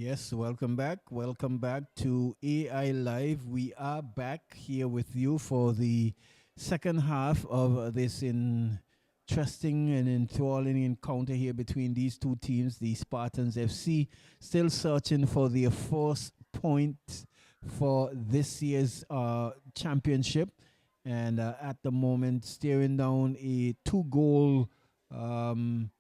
Yes, welcome back. Welcome back to AI Live. We are back here with you for the second half of this interesting and enthralling encounter here between these two teams, the Spartans FC, still searching for their first point for this year's championship. And at the moment, staring down a two-goal um,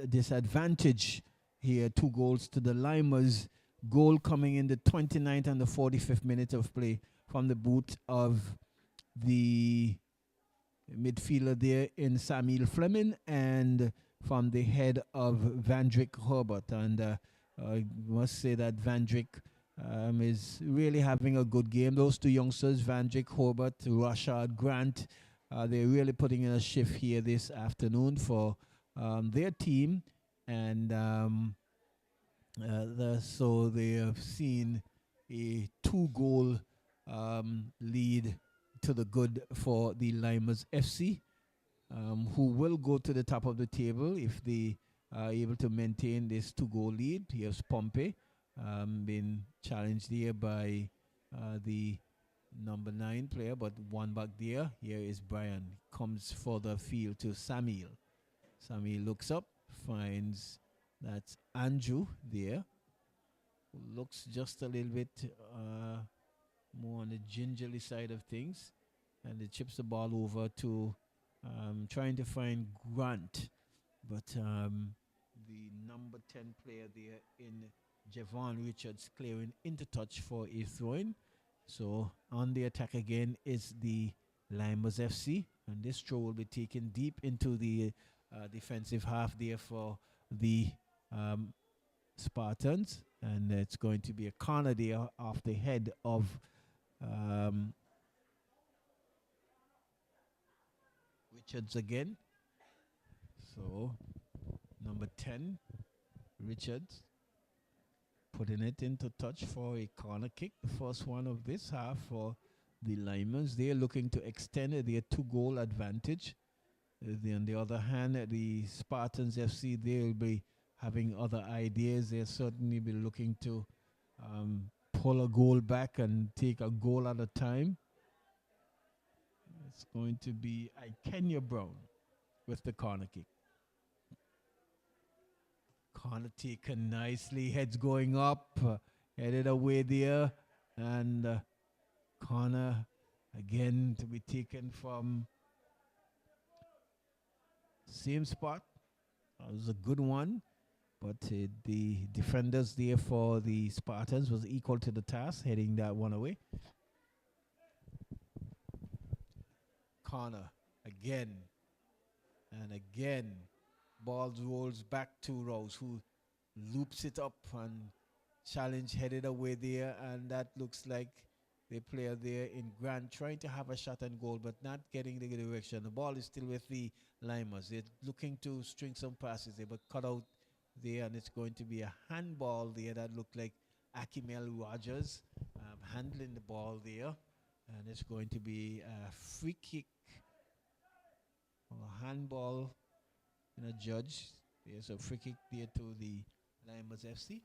disadvantage here. Two goals to the Lymers. Goal coming in the 29th and the 45th minute of play from the boot of the midfielder there in Samuel Fleming and from the head of Vandrick Herbert. And I must say that Vandrick is really having a good game. Those two youngsters, Vandrick Herbert, Rashad Grant, they're really putting in a shift here this afternoon for their team. And so they have seen a two-goal lead to the good for the Lymers FC, who will go to the top of the table if they are able to maintain this two-goal lead. Here's Pompey, been challenged here by the number 9 player, but one back there. Here is Brian. Comes for the field to Samuel. Samuel looks up, finds that's Andrew there, who looks just a little bit more on the gingerly side of things. And he chips the ball over to trying to find Grant. But the number 10 player there in Javon Richards clearing into touch for a throw-in. So on the attack again is the Lymers FC. And this throw will be taken deep into the defensive half there for the Spartans. And it's going to be a corner there off the head of um, Richards again. So number 10, Richards, putting it into touch for a corner kick. The first one of this half for the Lymers. They're looking to extend their two-goal advantage. On the other hand, the Spartans FC, they'll be having other ideas. They'll certainly be looking to pull a goal back and take a goal at a time. It's going to be Kenya Brown with the corner kick. Corner taken nicely, heads going up, headed away there, and corner again to be taken from same spot. It was a good one, but the defenders there for the Spartans was equal to the task, heading that one away. Corner again and again. Ball rolls back to Rose, who loops it up and challenge headed away there. And that looks like the player there in Grant trying to have a shot and goal, but not getting the direction. The ball is still with the Lymers. They're looking to string some passes there, but cut out there, and it's going to be a handball there that looked like Akimel Rogers handling the ball there. And it's going to be a free kick or a handball and a judge. There's a free kick there to the Lymers FC.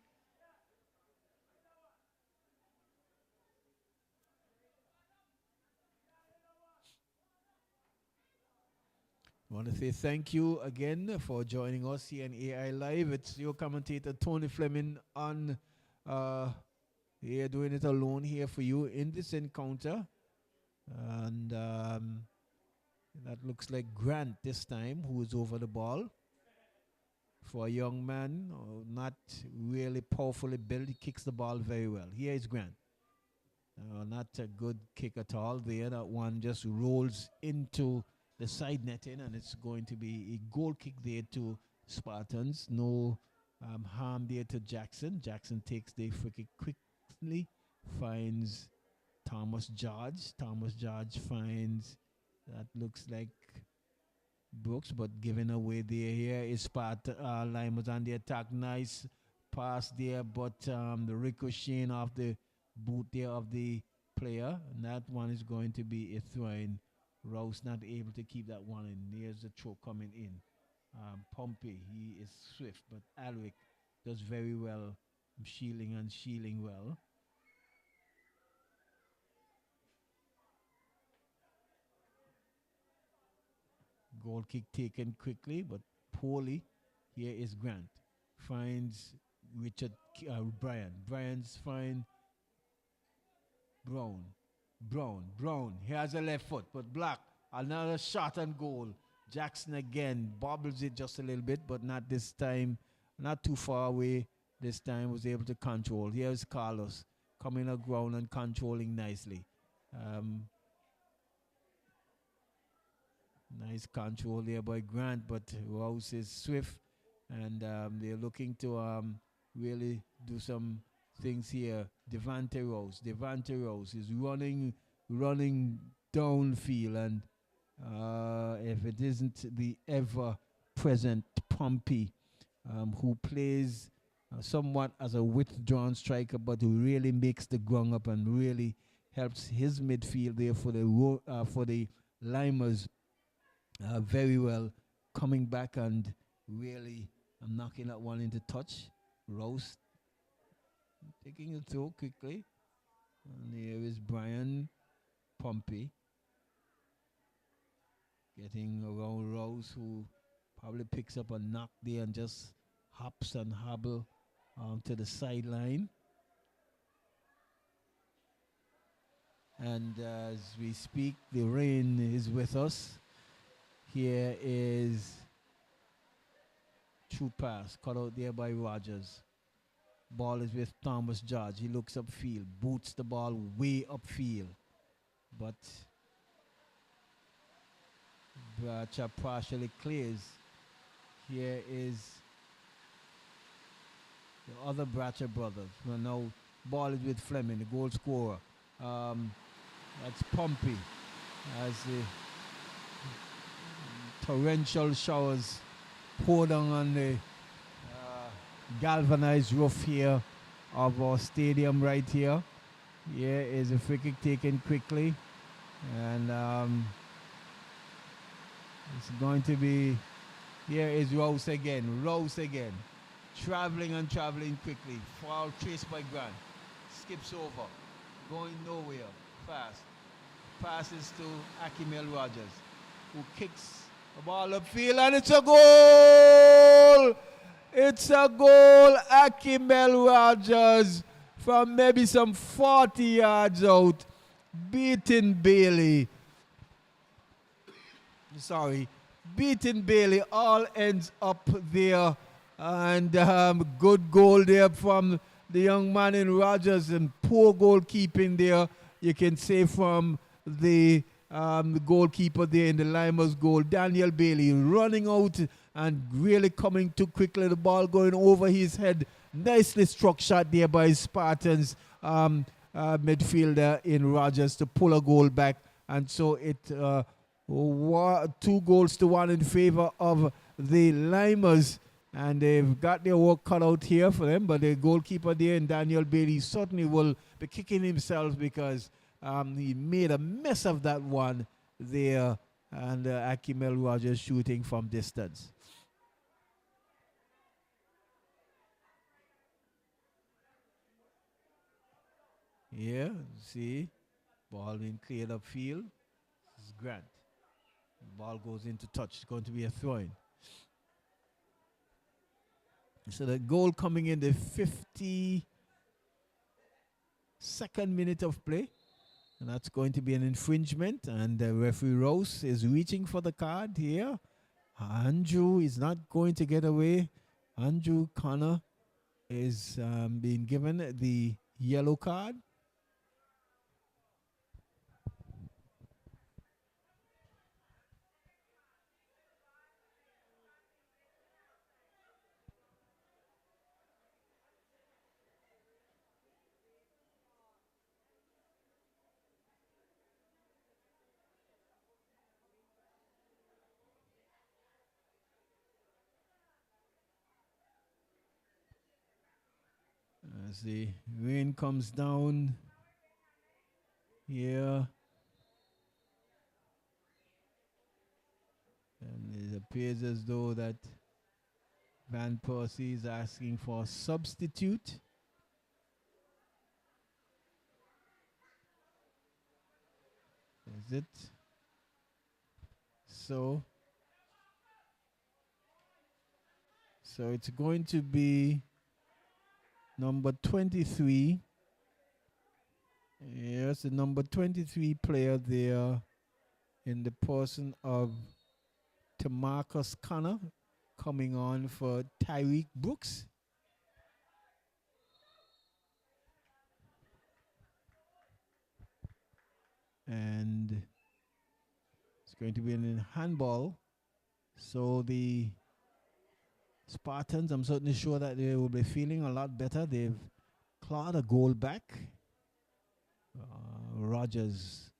I want to say thank you again for joining us here in AI Live. It's your commentator Tony Fleming on here doing it alone here for you in this encounter. And that looks like Grant this time, who is over the ball. For a young man, not really powerfully built, he kicks the ball very well. Here is Grant. Not a good kick at all there. That one just rolls into the side netting, and it's going to be a goal kick there to Spartans. No harm there to Jackson. Jackson takes the free kick quickly, finds Thomas George. Thomas George finds, that looks like Brooks, but giving away there. Here is Lymers on the attack. Nice pass there, but the ricocheting of the boot there of the player, and that one is going to be a throw-in. Rouse not able to keep that one in. There's the throw coming in. Pompey, he is swift, but Alwick does very well, shielding well. Goal kick taken quickly but poorly. Here is Grant. Finds Richard Bryan. Bryan's find Brown. Brown. He has a left foot, but Black. Another shot and goal. Jackson again bobbles it just a little bit, but not this time. Not too far away. This time was able to control. Here's Carlos coming aground and controlling nicely. Nice control there by Grant, but Rouse is swift, and they're looking to really do some things here. Devante Rose is running downfield, and if it isn't the ever-present Pompey, who plays somewhat as a withdrawn striker, but who really makes the ground up and really helps his midfield there for the Lymers very well, coming back and really knocking that one into touch. Rose taking it through quickly. And here is Brian Pompey getting around Rose, who probably picks up a knock there and just hops and hobble to the sideline. And as we speak, the rain is with us. Here is true pass cut out there by Rogers. Ball is with Thomas George. He looks upfield, boots the ball way upfield, but Bracha partially clears. Here is the other Bracha brothers. Well, now ball is with Fleming, the goal scorer. That's Pompey as the torrential showers pour down on the galvanized roof here of our stadium right here. Here is a free kick taken quickly, and it's going to be, here is Rouse again, traveling quickly, foul chased by Grant, skips over, going nowhere, fast, passes to Akimel Rogers, who kicks the ball upfield, and it's a goal! It's a goal, Akimel Rogers, from maybe some 40 yards out, beating Bailey. All ends up there, and good goal there from the young man in Rogers, and poor goalkeeping there, you can say, from the goalkeeper there in the Lymers goal. Daniel Bailey running out and really coming too quickly, the ball going over his head. Nicely struck shot there by Spartans midfielder in Rogers to pull a goal back, and so it 2-1 in favor of the Lymers, and they've got their work cut out here for them, but the goalkeeper there in Daniel Bailey certainly will be kicking himself because he made a mess of that one there, and Akimel Rogers shooting from distance. Yeah, see, ball being cleared upfield. This is Grant. Ball goes into touch. It's going to be a throw-in. So the goal coming in the 52nd minute of play. And that's going to be an infringement. And referee Rose is reaching for the card here. Andrew is not going to get away. Andrew Connor is being given the yellow card. As the rain comes down here, and it appears as though that Van Persie is asking for a substitute. Is it? So it's going to be number 23. Yes, the number 23 player there in the person of Tamarcus Connor coming on for Tyreek Brooks. And it's going to be in handball. So the Spartans, I'm certainly sure that they will be feeling a lot better. They've clawed a goal back. Rogers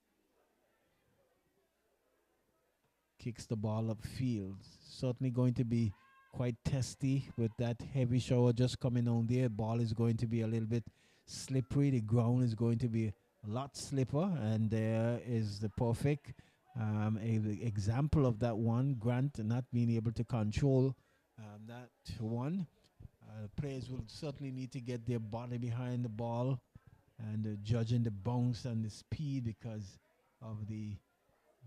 kicks the ball upfield. Certainly going to be quite testy with that heavy shower just coming on there. Ball is going to be a little bit slippery. The ground is going to be a lot slipper, and there is the perfect example of that one. Grant not being able to control that one. Players will certainly need to get their body behind the ball and judging the bounce and the speed because of the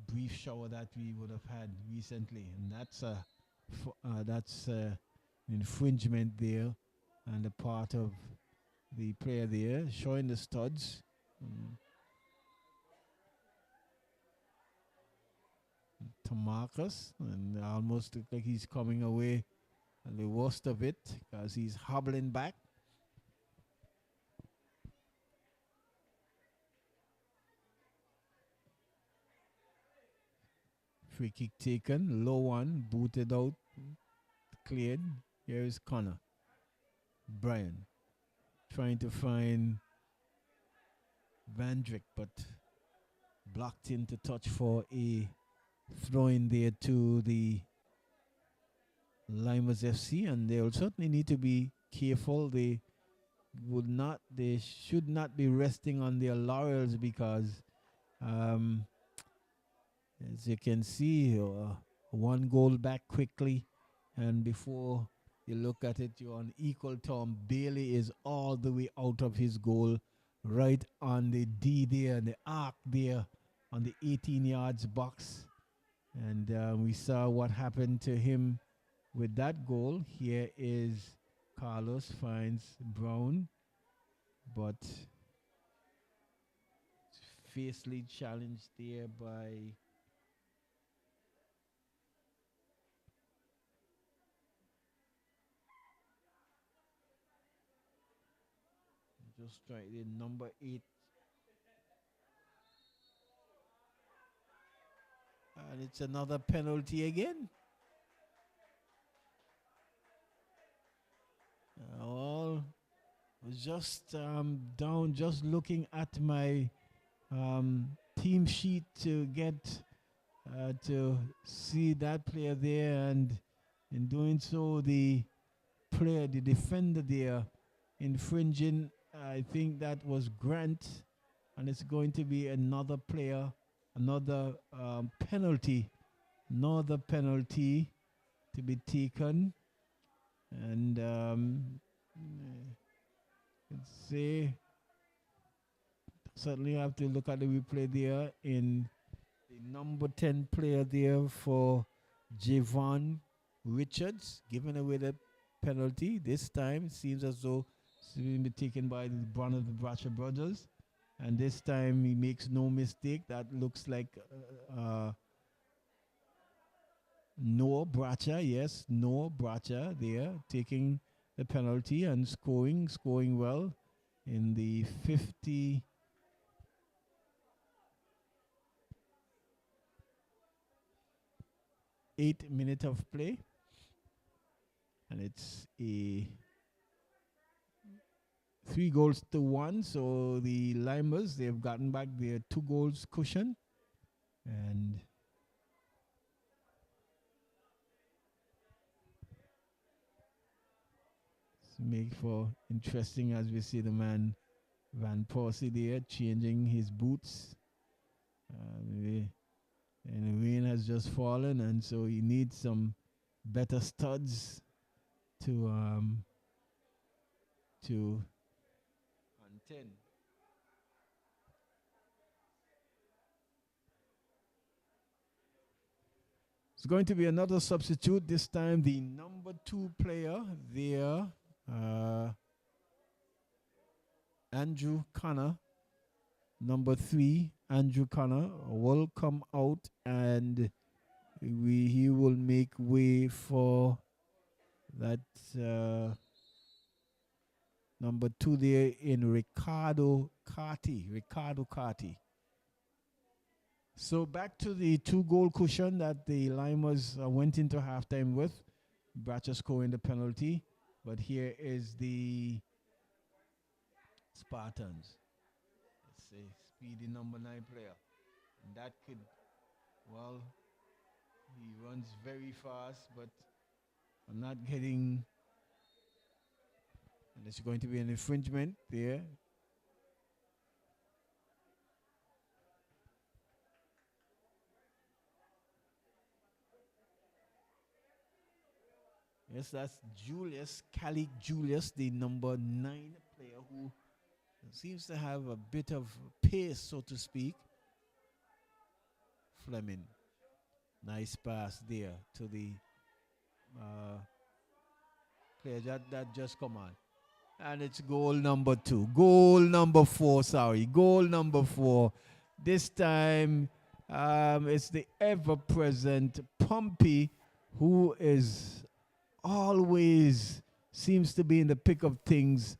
brief shower that we would have had recently, and that's infringement there, and the part of the player there showing the studs. To Marcus, and almost look like he's coming away the worst of it because he's hobbling back. Free kick taken, low one, booted out, cleared. Here is Connor. Brian trying to find Van Dijk, but blocked into touch for a throw in there to the Lymers FC, and they will certainly need to be careful. They should not be resting on their laurels because as you can see, one goal back quickly, and before you look at it, you're on equal term. Bailey is all the way out of his goal, right on the D there, the arc there, on the 18 yards box. And we saw what happened to him with that goal. Here is Carlos finds Brown, but fiercely challenged there by just right there, number 8. And it's another penalty again. All was just down, just looking at my team sheet to get to see that player there, and in doing so, the defender there, infringing. I think that was Grant, and it's going to be another player, another penalty to be taken, and let's see. Certainly have to look at the replay there in the number 10 player there for Javon Richards, giving away the penalty. This time it seems as though it's going to be taken by one of the Bracha brothers. And this time he makes no mistake. That looks like Noah Bracha. Yes, Noah Bracha there taking the penalty and scoring well in the 58 minute of play. And it's a 3-1. So the Lymers, they've gotten back their 2 goals cushion. And make for interesting as we see the man Van Persie there changing his boots. And the rain has just fallen, and so he needs some better studs to on 10. It's going to be another substitute. This time, the number 2 player there, Andrew Connor. Number 3, Andrew Connor, will come out, and he will make way for that number 2 there in Ricardo Carty. So back to the 2-goal cushion that the Lymers went into halftime with. Bratcher scoring the penalty. But here is the Spartans. Let's say speedy number 9 player. And that could, well, he runs very fast, but I'm not getting, and there's going to be an infringement there. Yes, that's Calic Julius, the number 9 player who seems to have a bit of pace, so to speak. Fleming. Nice pass there to the player that just come on. And it's goal number 2. Goal number 4, sorry. Goal number 4. This time it's the ever-present Pompey, who is always seems to be in the pick of things.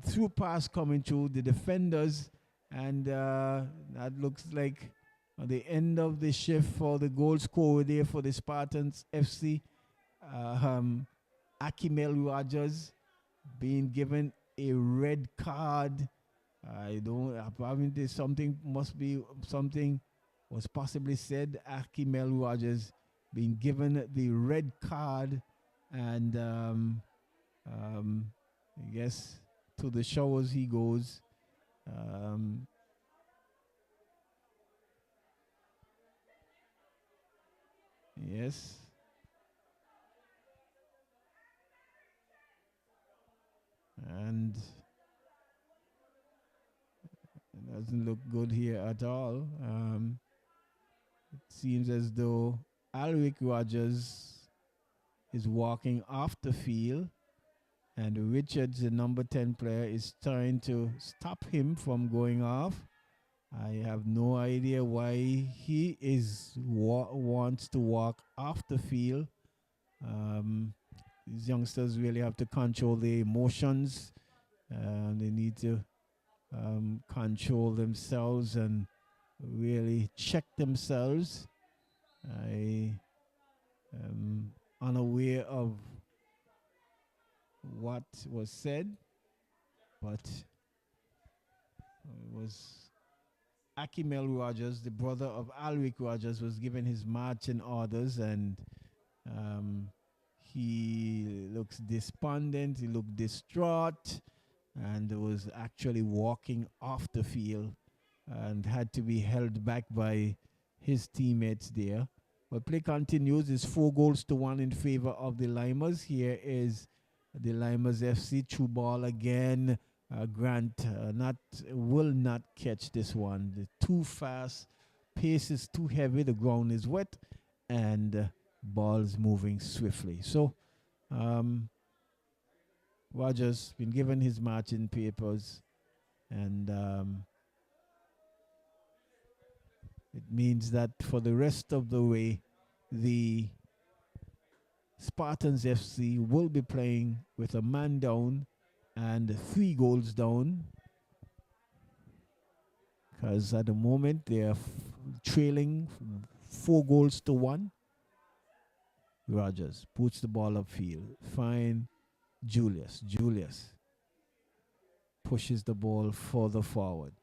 Through pass coming through the defenders, and that looks like the end of the shift for the goal scorer there for the Spartans FC. Akimel Rogers being given a red card. I don't. Apparently, there's something was possibly said. Akimel Rogers being given the red card, and I guess to the showers he goes. Yes. And it doesn't look good here at all. It seems as though Alric Rogers is walking off the field, and Richards, the number 10 player, is trying to stop him from going off. I have no idea why he wants to walk off the field. These youngsters really have to control their emotions. They need to control themselves and really check themselves. I am unaware of what was said, but it was Akimel Rogers, the brother of Alric Rogers, was given his marching orders, and he looks despondent, he looked distraught, and was actually walking off the field and had to be held back by his teammates there. But play continues. It's 4-1 in favor of the Lymers. Here is the Lymers FC. True ball again. Grant will not catch this one. Too fast. Pace is too heavy. The ground is wet. And ball's moving swiftly. So Rogers been given his marching papers, and it means that for the rest of the way, the Spartans FC will be playing with a man down and 3 goals down, because at the moment they are trailing 4-1. Rogers puts the ball upfield. Fine. Julius pushes the ball further forward.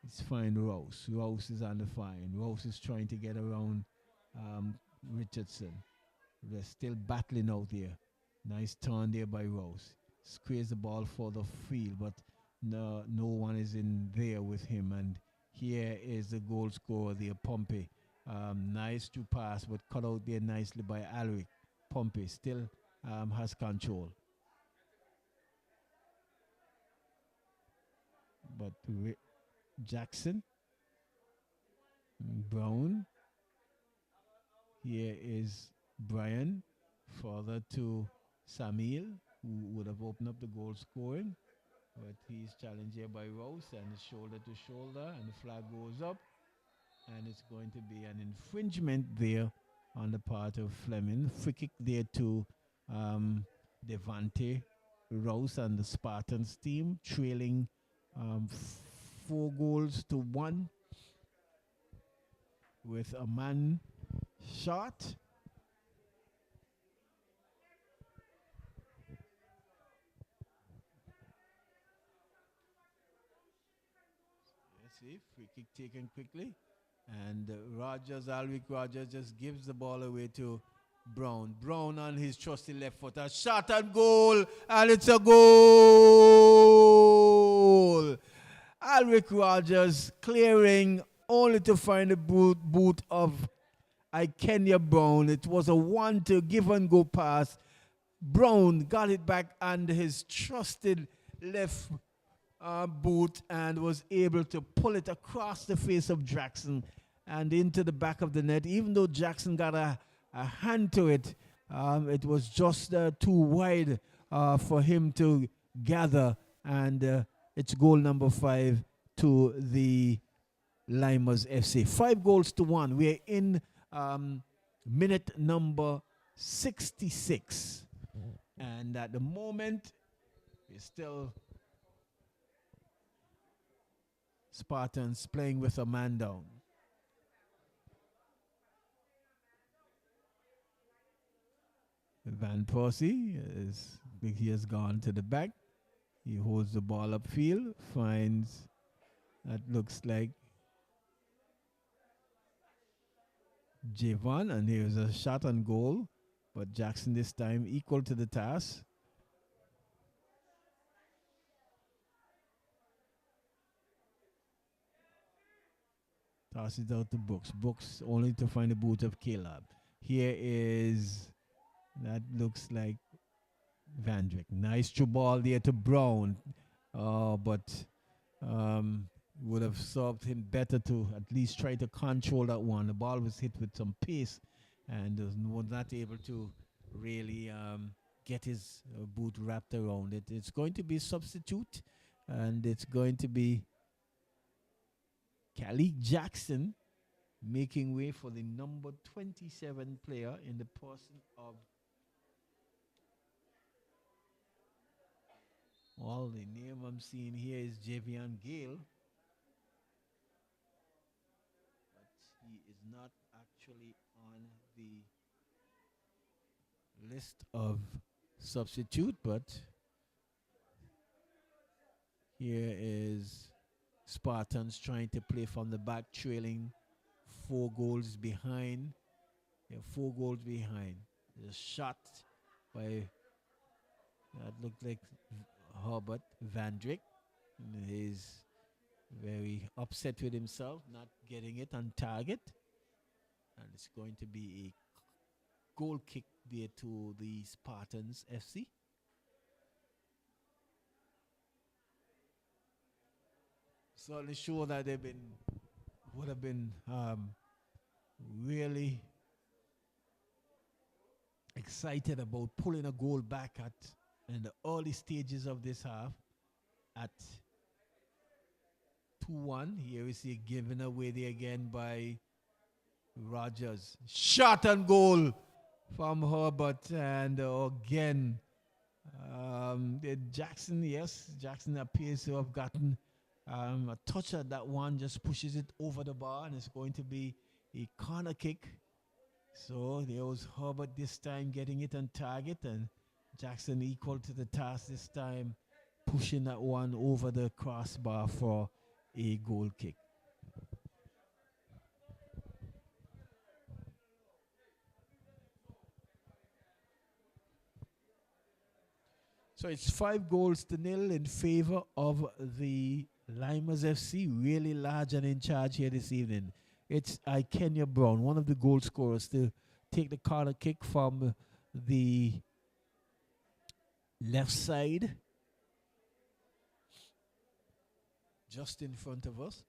It's fine. Rouse is on the fine. Rouse is trying to get around Richardson. They're still battling out there. Nice turn there by Rouse. Squares the ball for the field, but no one is in there with him. And here is the goal scorer there, Pompey. Nice to pass, but cut out there nicely by Alric. Pompey still has control. But Jackson, Brown, here is Brian, further to Samuel, who would have opened up the goal scoring. But he's challenged here by Rouse, and it's shoulder to shoulder, and the flag goes up, and it's going to be an infringement there on the part of Fleming. Free kick there to Devante Rouse and the Spartans team, trailing 4 goals to 1 with a man shot. See, free kick taken quickly. And Alric Rogers just gives the ball away to Brown. Brown on his trusty left foot. A shot and goal. And it's a goal. Alric Rogers clearing only to find the boot of Kenya Brown. It was a 1-2 give and go pass. Brown got it back under his trusted left boot and was able to pull it across the face of Jackson and into the back of the net. Even though Jackson got a hand to it, it was just too wide for him to gather. And it's goal number 5 to the Lymers FC. 5 goals to 1. We're in minute number 66. And at the moment, we're still Spartans playing with a man down. Van Persie he has gone to the back. He holds the ball upfield, finds that looks like Javon, and here's a shot on goal, but Jackson this time equal to the task. Tosses out to Brooks. Brooks only to find the boot of Caleb. Here is, that looks like Vandrick. Nice through ball there to Brown. But would have served him better to at least try to control that one. The ball was hit with some pace and was not able to really get his boot wrapped around it. It's going to be substitute, and it's going to be Khalid Jackson making way for the number 27 player in the person of, well, the name I'm seeing here is Javian Gale, but he is not actually on the list of substitute. But here is Spartans trying to play from the back, trailing 4 goals behind. They're 4 goals behind. There's a shot by, that looked like Herbert Vandrick. He's very upset with himself, not getting it on target. And it's going to be a goal kick there to the Spartans FC. Certainly sure that would have been really excited about pulling a goal back in the early stages of this half at 2-1. Here we see it given away there again by Rogers. Shot and goal from Herbert, and again Jackson. Yes, Jackson appears to have gotten a touch at that one, just pushes it over the bar, and it's going to be a corner kick. So there was Herbert this time getting it on target, and Jackson equal to the task this time, pushing that one over the crossbar for a goal kick. So it's 5 goals to 0 in favor of the Lymers FC. Really large and in charge here this evening. It's Kenya Brown, one of the goal scorers, to take the corner kick from the left side, just in front of us.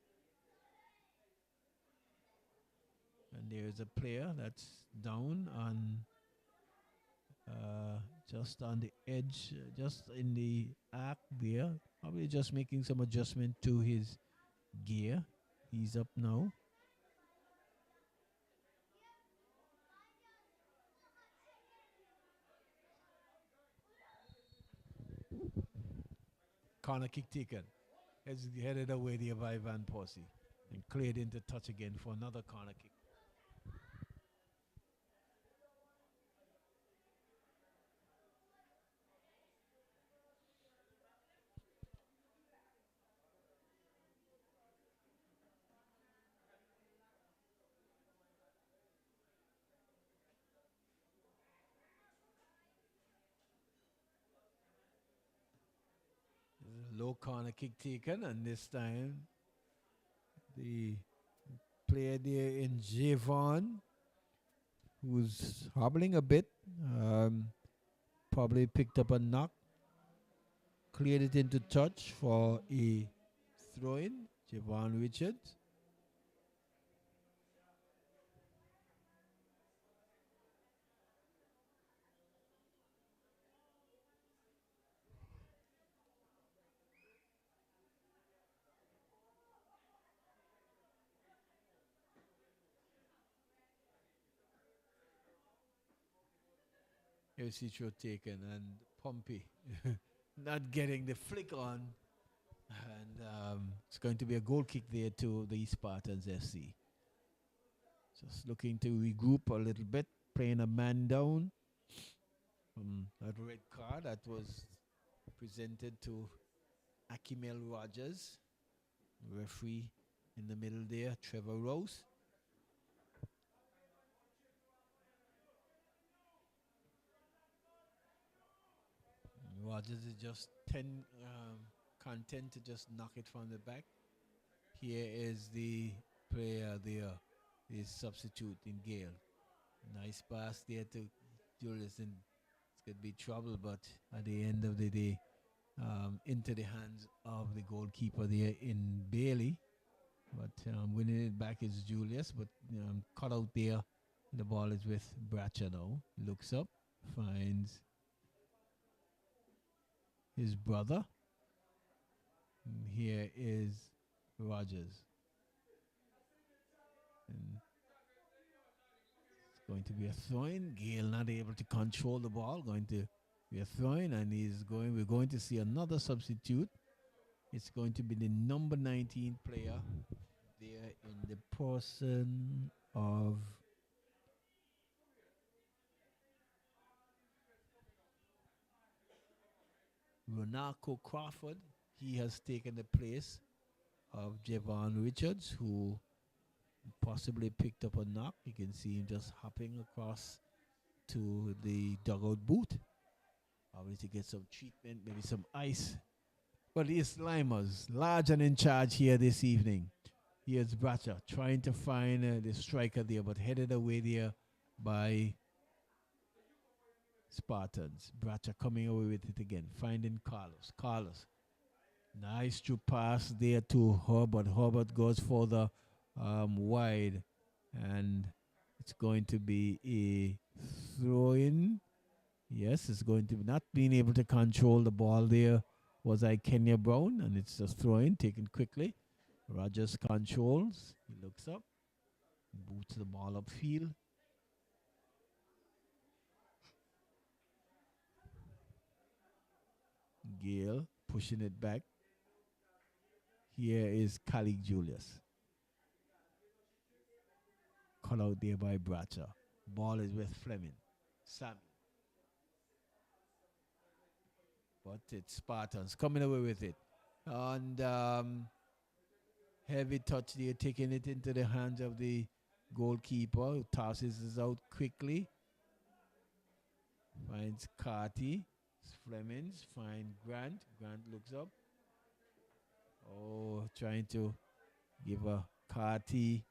And there's a player that's down on just on the edge, just in the arc there. Probably just making some adjustment to his gear. He's up now. Corner kick taken. Has headed away there by Van Persie and cleared into touch again for another corner kick. Low corner kick taken, and this time the player there in Javon, who's hobbling a bit, probably picked up a knock, cleared it into touch for a throw-in. Javon Richards. Here's the throw taken, and Pompey not getting the flick on. And it's going to be a goal kick there to the Spartans FC. Just looking to regroup a little bit, playing a man down. That red card that was presented to Akimel Rogers, referee in the middle there, Trevor Rose. Rogers is just content to just knock it from the back. Here is the player there, the substitute in Gale. Nice pass there to Julius, and it's going to be trouble, but at the end of the day, into the hands of the goalkeeper there in Bailey. But winning it back is Julius, but cut out there. The ball is with Bratcher now. Looks up, finds his brother. Here is Rogers. And it's going to be a throw-in. Gale not able to control the ball. Going to be a throw-in, and we're going to see another substitute. It's going to be the number 19 player there in the person of Ronaldo Crawford. He has taken the place of Javon Richards, who possibly picked up a knock. You can see him just hopping across to the dugout booth. Probably to get some treatment, maybe some ice. But it's Lymers, large and in charge here this evening. Here's Bratcher trying to find the striker there, but headed away there by Spartans. Bratcher coming away with it again, finding Carlos. Carlos, nice to pass there to Herbert. Herbert goes for the wide, and it's going to be a throw-in. Yes, it's going to be not being able to control the ball there was Kenya Brown, and it's just throw-in, taken quickly. Rogers controls. He looks up, boots the ball upfield. Gale pushing it back. Here is Kalik Julius. Cut out there by Bratcher. Ball is with Fleming. Sammy. But it's Spartans coming away with it. And heavy touch there, taking it into the hands of the goalkeeper, who tosses it out quickly. Finds Carty. Flemings find Grant. Grant looks up. Oh, trying to give a Carty.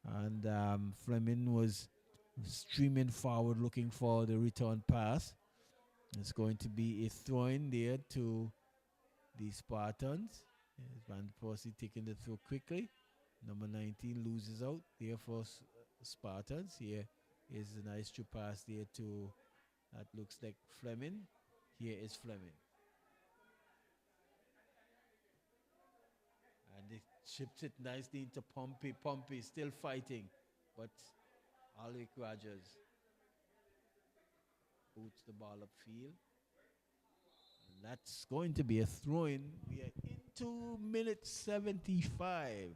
And Fleming was streaming forward looking for the return pass. It's going to be a throw in there to the Spartans. Van Persie taking the throw quickly. Number 19 loses out there for Spartans. Here is a nice true pass there to, that looks like Fleming. Here is Fleming. And he chips it nicely into Pompey. Pompey still fighting, but Alec Rogers boots the ball upfield. And that's going to be a throw-in. We are into minute 75.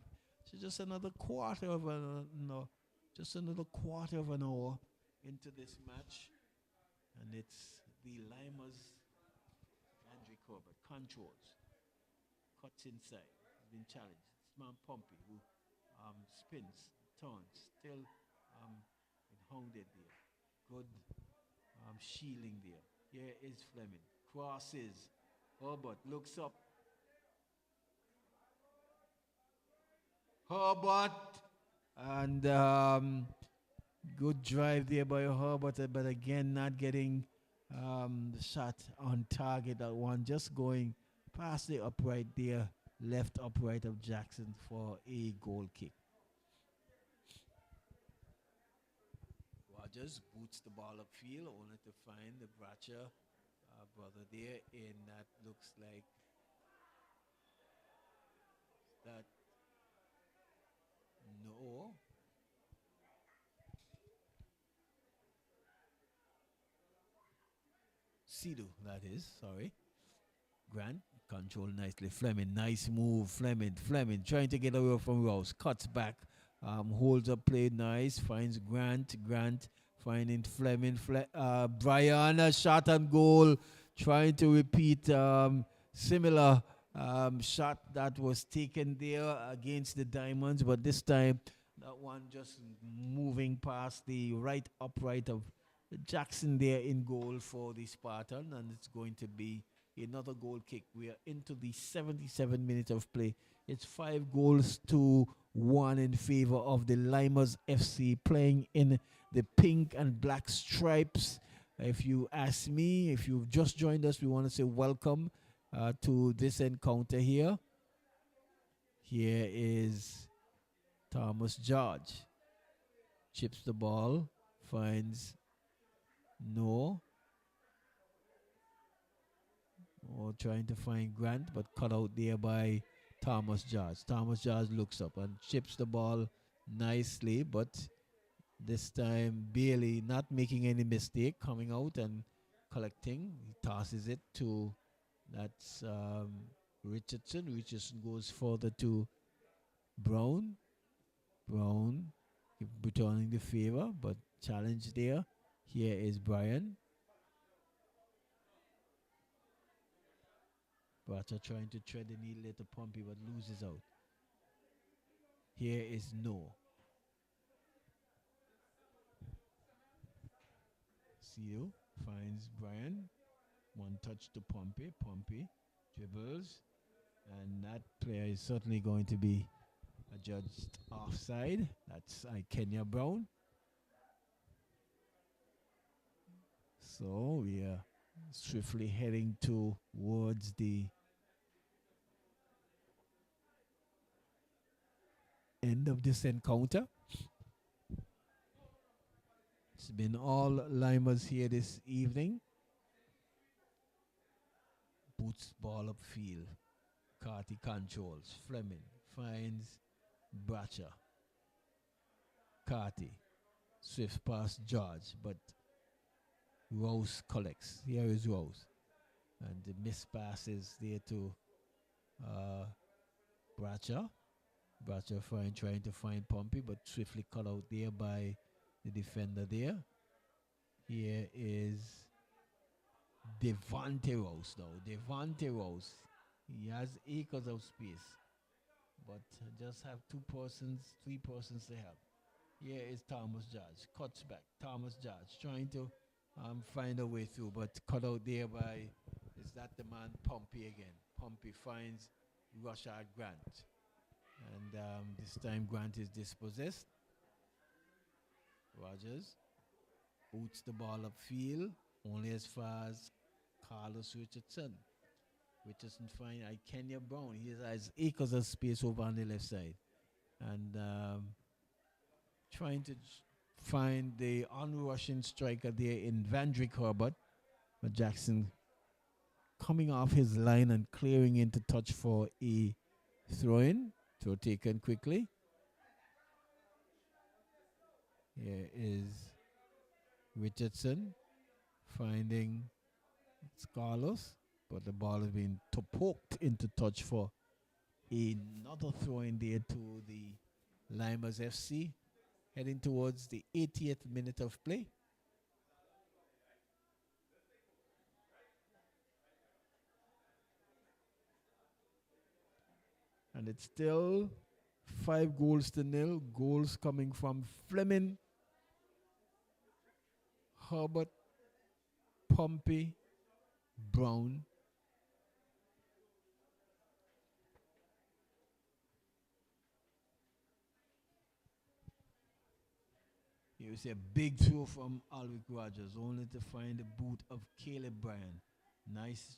So just another quarter of an hour, into this match. And it's the Lymers. Andrew Corbett controls, cuts inside, has been challenged. It's man Pompey who spins, turns, still hounded there. Good shielding there. Here is Fleming, crosses. Herbert looks up. Herbert, and good drive there by Herbert, but again not getting the shot on target. That one just going past the upright there, left upright of Jackson for a goal kick. Rogers boots the ball upfield, only to find the Bracher brother there, and that looks like that. No. Sidu, that is, sorry. Grant, control nicely. Fleming, nice move. Fleming trying to get away from Rouse. Cuts back, holds up play nice. Finds Grant. Grant finding Fleming. Brian, a shot on goal. Trying to repeat similar shot that was taken there against the Diamonds, but this time that one just moving past the right upright of Jackson there in goal for the Spartan, and it's going to be another goal kick. We are into the 77 minutes of play. It's 5-1 in favor of the Lymers FC, playing in the pink and black stripes. If you ask me, if you've just joined us, we want to say welcome to this encounter here. Here is Thomas George. Chips the ball, finds No. Or trying to find Grant, but cut out there by Thomas George. Thomas George looks up and chips the ball nicely, but this time Bailey not making any mistake, coming out and collecting. He tosses it to, that's Richardson. Richardson goes further to Brown. Brown returning the favor, but challenge there. Here is Brian. Bracha trying to tread the needle at the Pompey, but loses out. Here is No. Seal finds Brian. One touch to Pompey. Pompey dribbles. And that player is certainly going to be adjudged offside. That's Kenya Brown. So we are swiftly heading towards the end of this encounter. It's been all Lymers here this evening. Boots ball upfield. Carty controls. Fleming finds Bracher. Carty. Swift pass George, but Rose collects. Here is Rose. And the miss pass is there to Bracher. Bracher trying to find Pompey, but swiftly cut out there by the defender there. Here is Devante Rose now. Devante Rose. He has acres of space, but just have three persons to help. Here is Thomas George. Cuts back. Thomas George trying to find a way through, but cut out there by, is that the man Pompey again? Pompey finds Rashad Grant. And this time Grant is dispossessed. Rogers boots the ball upfield, only as far as Carlos Richardson. Richardson find Kenya Brown. He has acres of space over on the left side. And trying to find the on-rushing striker there in Vandrick Herbert. But Jackson coming off his line and clearing into touch for a throw-in. Throw taken quickly. Here is Richardson finding Carlos, but the ball has been poked into touch for another throw in there to the Lymers FC, heading towards the 80th minute of play. And it's still 5-0. Goals coming from Fleming, Herbert, Pompey, Brown. You see a big throw from Alwick Rogers, only to find the boot of Caleb Bryan. Nice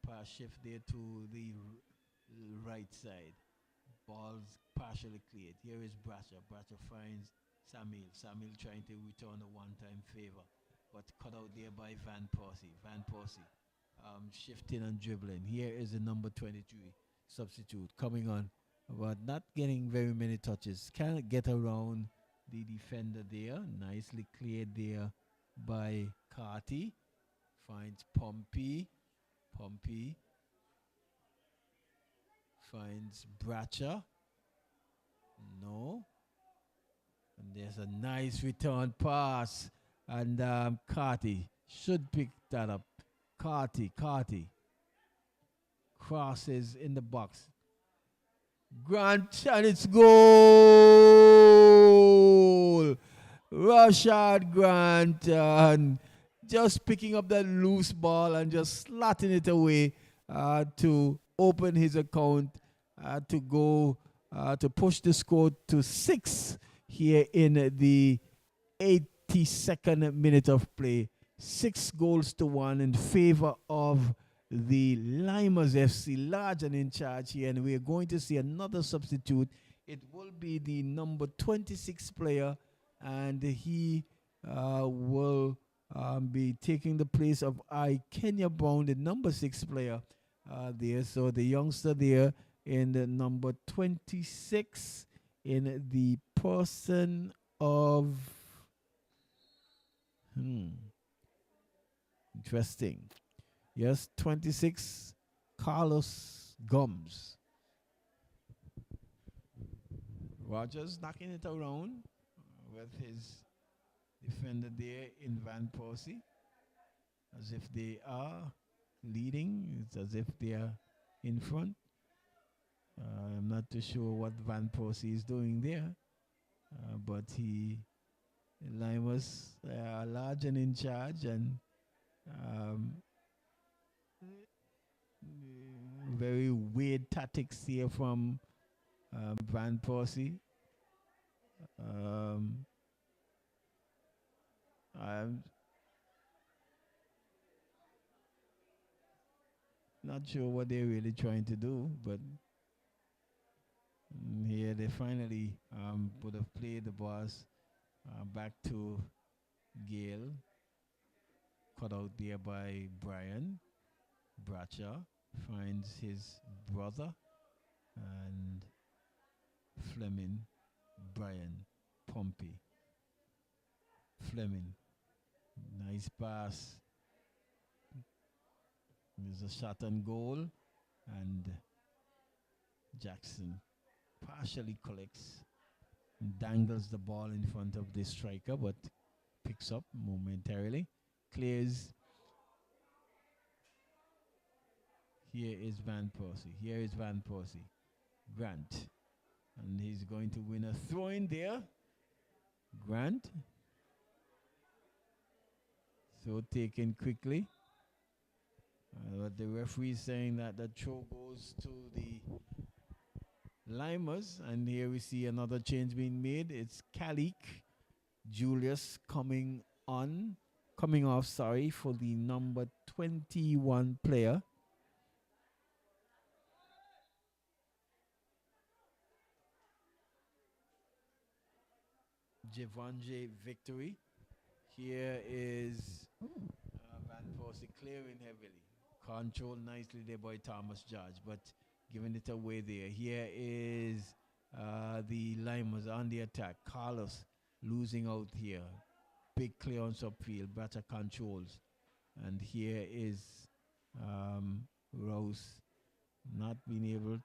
pass shift there to the right side. Ball's partially cleared. Here is Bratcher. Bratcher finds Samuel. Samuel trying to return a one-time favor, but cut out there by Van Persie. Van Persie shifting and dribbling. Here is the number 23 substitute coming on, but not getting very many touches. Can't get around the defender there. Nicely cleared there by Carty. Finds Pompey. Pompey finds Bratcher. No. And there's a nice return pass. And Carty should pick that up. Carty crosses in the box. Grant, and it's goal! Rashad Grant just picking up that loose ball and just slotting it away to open his account, to go to push the score to 6 here in the 82nd minute of play. 6-1 in favor of the Lymers FC, large and in charge here, and we're going to see another substitute. It will be the number 26 player, and he will be taking the place of Kenya Brown, the number 6 player there. So the youngster there in the number 26 in the person of interesting. Yes, 26, Carlos Gomes. Rogers knocking it around with his defender there in Van Persie. As if they are leading. It's as if they are in front. I'm not too sure what Van Persie is doing there. But Lymers are large and in charge, and very weird tactics here from Van Persie. I'm not sure what they're really trying to do, but here they finally would have played the ball back to Gale. Cut out there by Brian. Bratcher finds his brother, and Fleming, Brian, Pompey. Fleming, nice pass. There's a shot on goal, and Jackson partially collects, dangles the ball in front of the striker, but picks up momentarily, clears. Here is Van Persie. Here is Van Persie. Grant. And he's going to win a throw in there. Grant. So taken quickly. But the referee is saying that the throw goes to the Lymers. And here we see another change being made. It's Kalik Julius coming on coming off, sorry, for the number 21 player. Javonje Victory. Here is Van Persie clearing heavily. Controlled nicely there by Thomas George, but giving it away there. Here is the Lymers on the attack. Carlos losing out here. Big clearance upfield. Better controls. And here is Rose not being able to.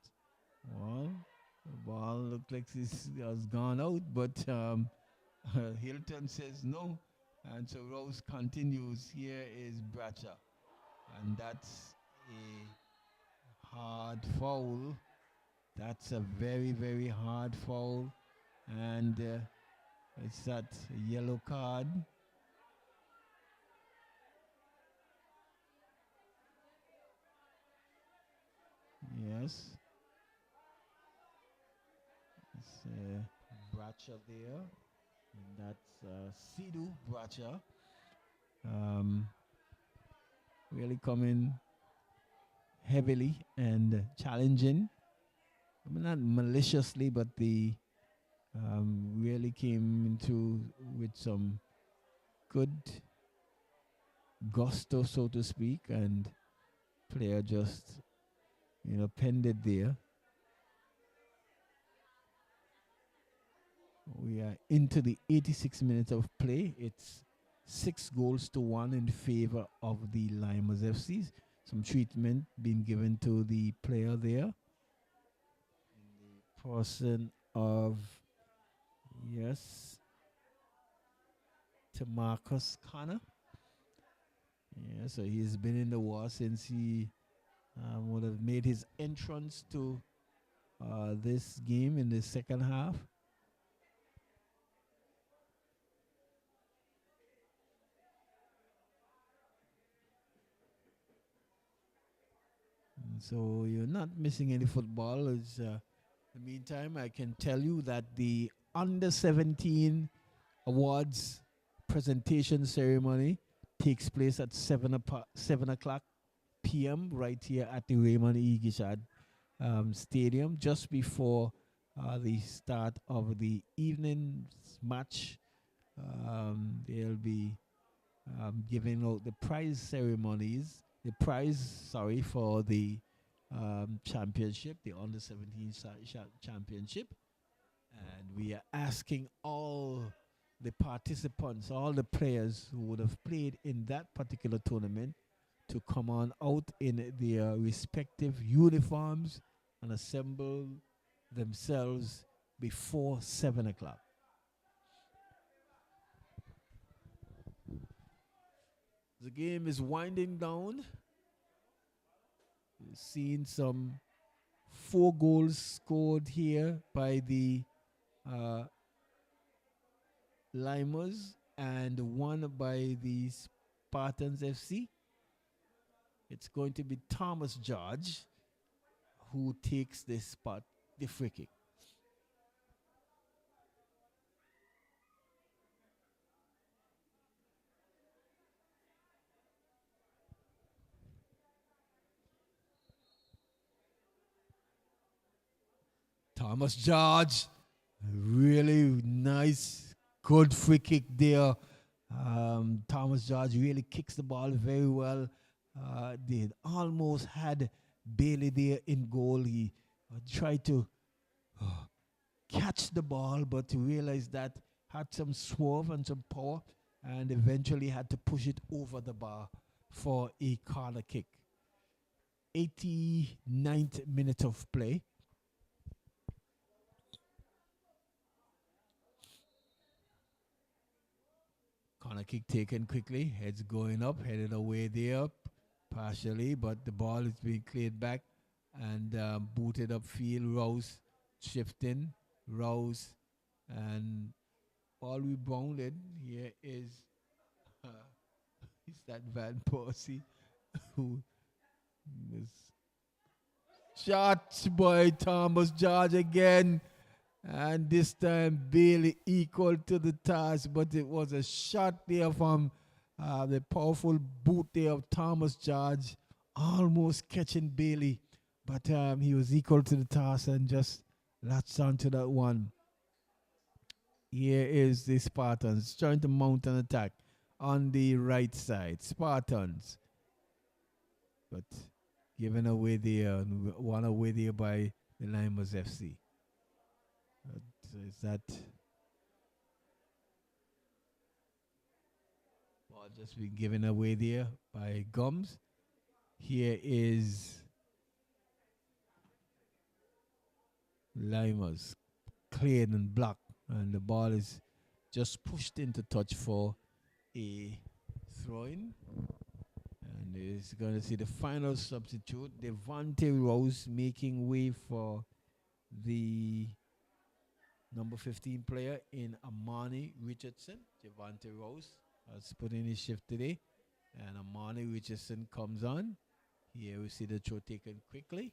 Well, the ball looks like it has gone out, but Hilton says no. And so Rose continues. Here is Bracha. And that's a hard foul. That's a very, very hard foul. And it's that yellow card. Yes. It's Bracha there. And that's Sidhu Bracha. Really coming heavily and challenging. I mean, not maliciously, but the really came into with some good gusto, so to speak, and player just, penned it there. We are into the 86 minutes of play. It's 6-1 in favor of the Lymers FCs. Some treatment being given to the player there. In the person of, yes, to Marcus Connor. Yeah, so he's been in the war since he would have made his entrance to this game in the second half. So you're not missing any football. In the meantime, I can tell you that the Under-17 Awards presentation ceremony takes place at 7 o'clock p.m. right here at the Raymond E. Gishad Stadium, just before the start of the evening's match. They'll be giving out the prize ceremonies. The prize, for the championship, the Under-17 championship. And we are asking all the participants, all the players who would have played in that particular tournament to come on out in their respective uniforms and assemble themselves before 7 o'clock. The game is winding down. We've seen some 4 goals scored here by the Lymers and 1 by the Spartans FC. It's going to be Thomas George who takes the free kick. Thomas George, really nice, good free kick there. Thomas George really kicks the ball very well. They almost had Bailey there in goal. He tried to catch the ball, but realized that had some swerve and some power, and eventually had to push it over the bar for a corner kick. 89th minute of play. Corner kick taken quickly. Heads going up, headed away there partially, but the ball is being cleared back and booted upfield. Rouse shifting. Rouse and ball rebounded. Here is that Van Persie who was shot by Thomas George again. And this time Bailey equal to the task, but it was a shot there from The powerful boot there of Thomas George, almost catching Bailey, but he was equal to the task and just latched onto that one. Here is the Spartans trying to mount an attack on the right side. Spartans, but given away there, one away there by the Lymers FC. Is that ball just been given away there by Gums? Here is Lymers cleared and blocked, and the ball is just pushed into touch for a throw-in. And is going to see the final substitute, Devante Rose, making way for the number 15 player in Amani Richardson. Devante Rose has put in his shift today, and Amani Richardson comes on. Here we see the throw taken quickly.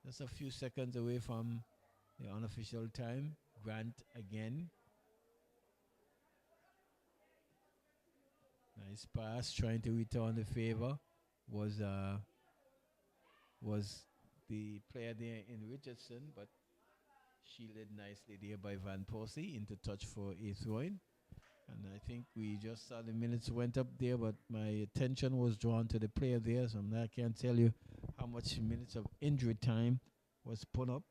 Just a few seconds away from the unofficial time. Grant again. Nice pass, trying to return the favor. Was the player there in Richardson, but shielded nicely there by Van Persie into touch for a throw-in. And I think we just saw the minutes went up there, but my attention was drawn to the player there, so I can't tell you how much minutes of injury time was put up.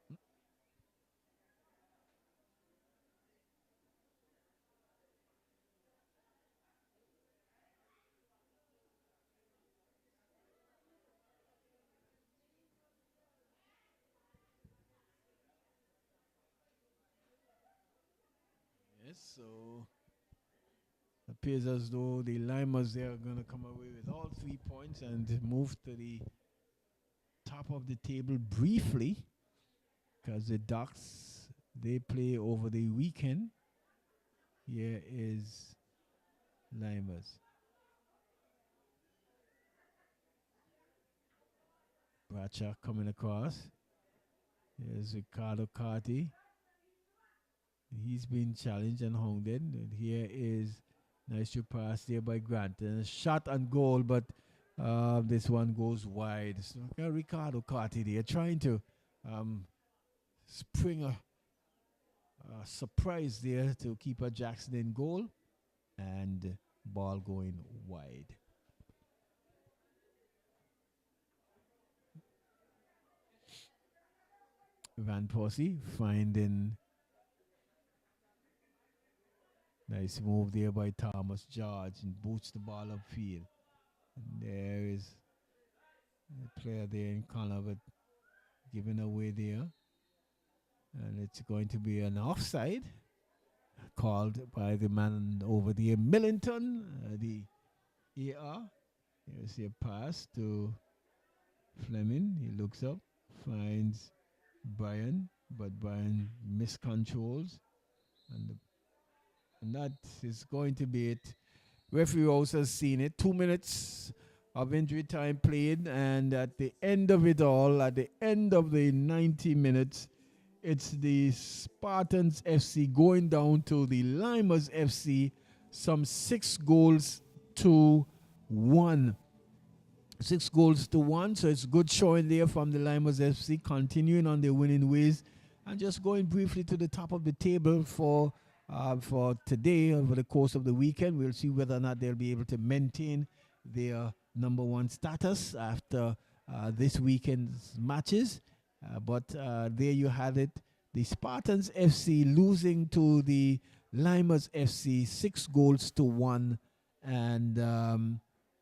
Yes, so appears as though the Lymers there are going to come away with all 3 points and move to the top of the table briefly, because the Ducks, they play over the weekend. Here is Lymers. Bradshaw coming across. Here's Ricardo Carty. He's been challenged and hounded. And here is nice to pass there by Grant. And a shot and goal, but this one goes wide. So Ricardo Carty there trying to spring a surprise there to keeper Jackson in goal. And ball going wide. Van Persie finding nice move there by Thomas George and boots the ball upfield. And there is a player there in corner, but given away there. And it's going to be an offside called by the man over there, Millington, the AR. Here's a pass to Fleming. He looks up, finds Brian, but Brian miscontrols. And that is going to be it. Referee also has seen it. 2 minutes of injury time played, and at the end of it all, at the end of the 90 minutes, it's the Spartans FC going down to the Lymers FC, some 6 goals to 1. 6 goals to 1, so it's good showing there from the Lymers FC, continuing on their winning ways. And just going briefly to the top of the table for today, over the course of the weekend, we'll see whether or not they'll be able to maintain their number 1 status after this weekend's matches. But there you had it. The Spartans FC losing to the Lymers FC 6 goals to 1. And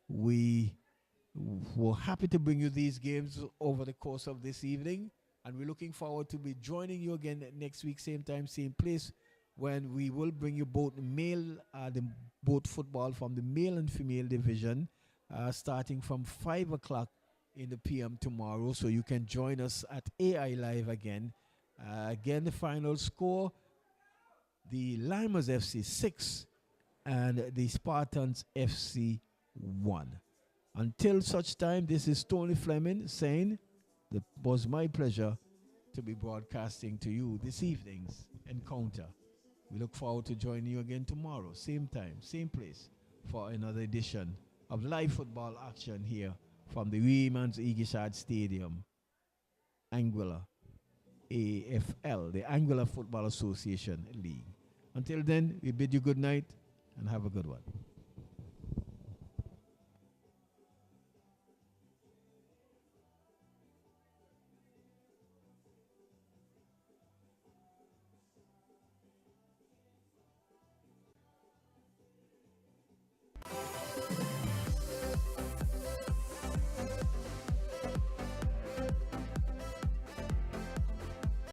we were happy to bring you these games over the course of this evening. And we're looking forward to be joining you again next week, same time, same place, when we will bring you both both football from the male and female division, starting from 5 o'clock in the PM tomorrow. So you can join us at AI Live again. Again, the final score, the Lymers FC 6 and the Spartans FC 1. Until such time, this is Tony Fleming saying it was my pleasure to be broadcasting to you this evening's encounter. We look forward to joining you again tomorrow, same time, same place, for another edition of live football action here from the Lymers Igishad Stadium, Anguilla AFL, the Anguilla Football Association League. Until then, we bid you good night and have a good one.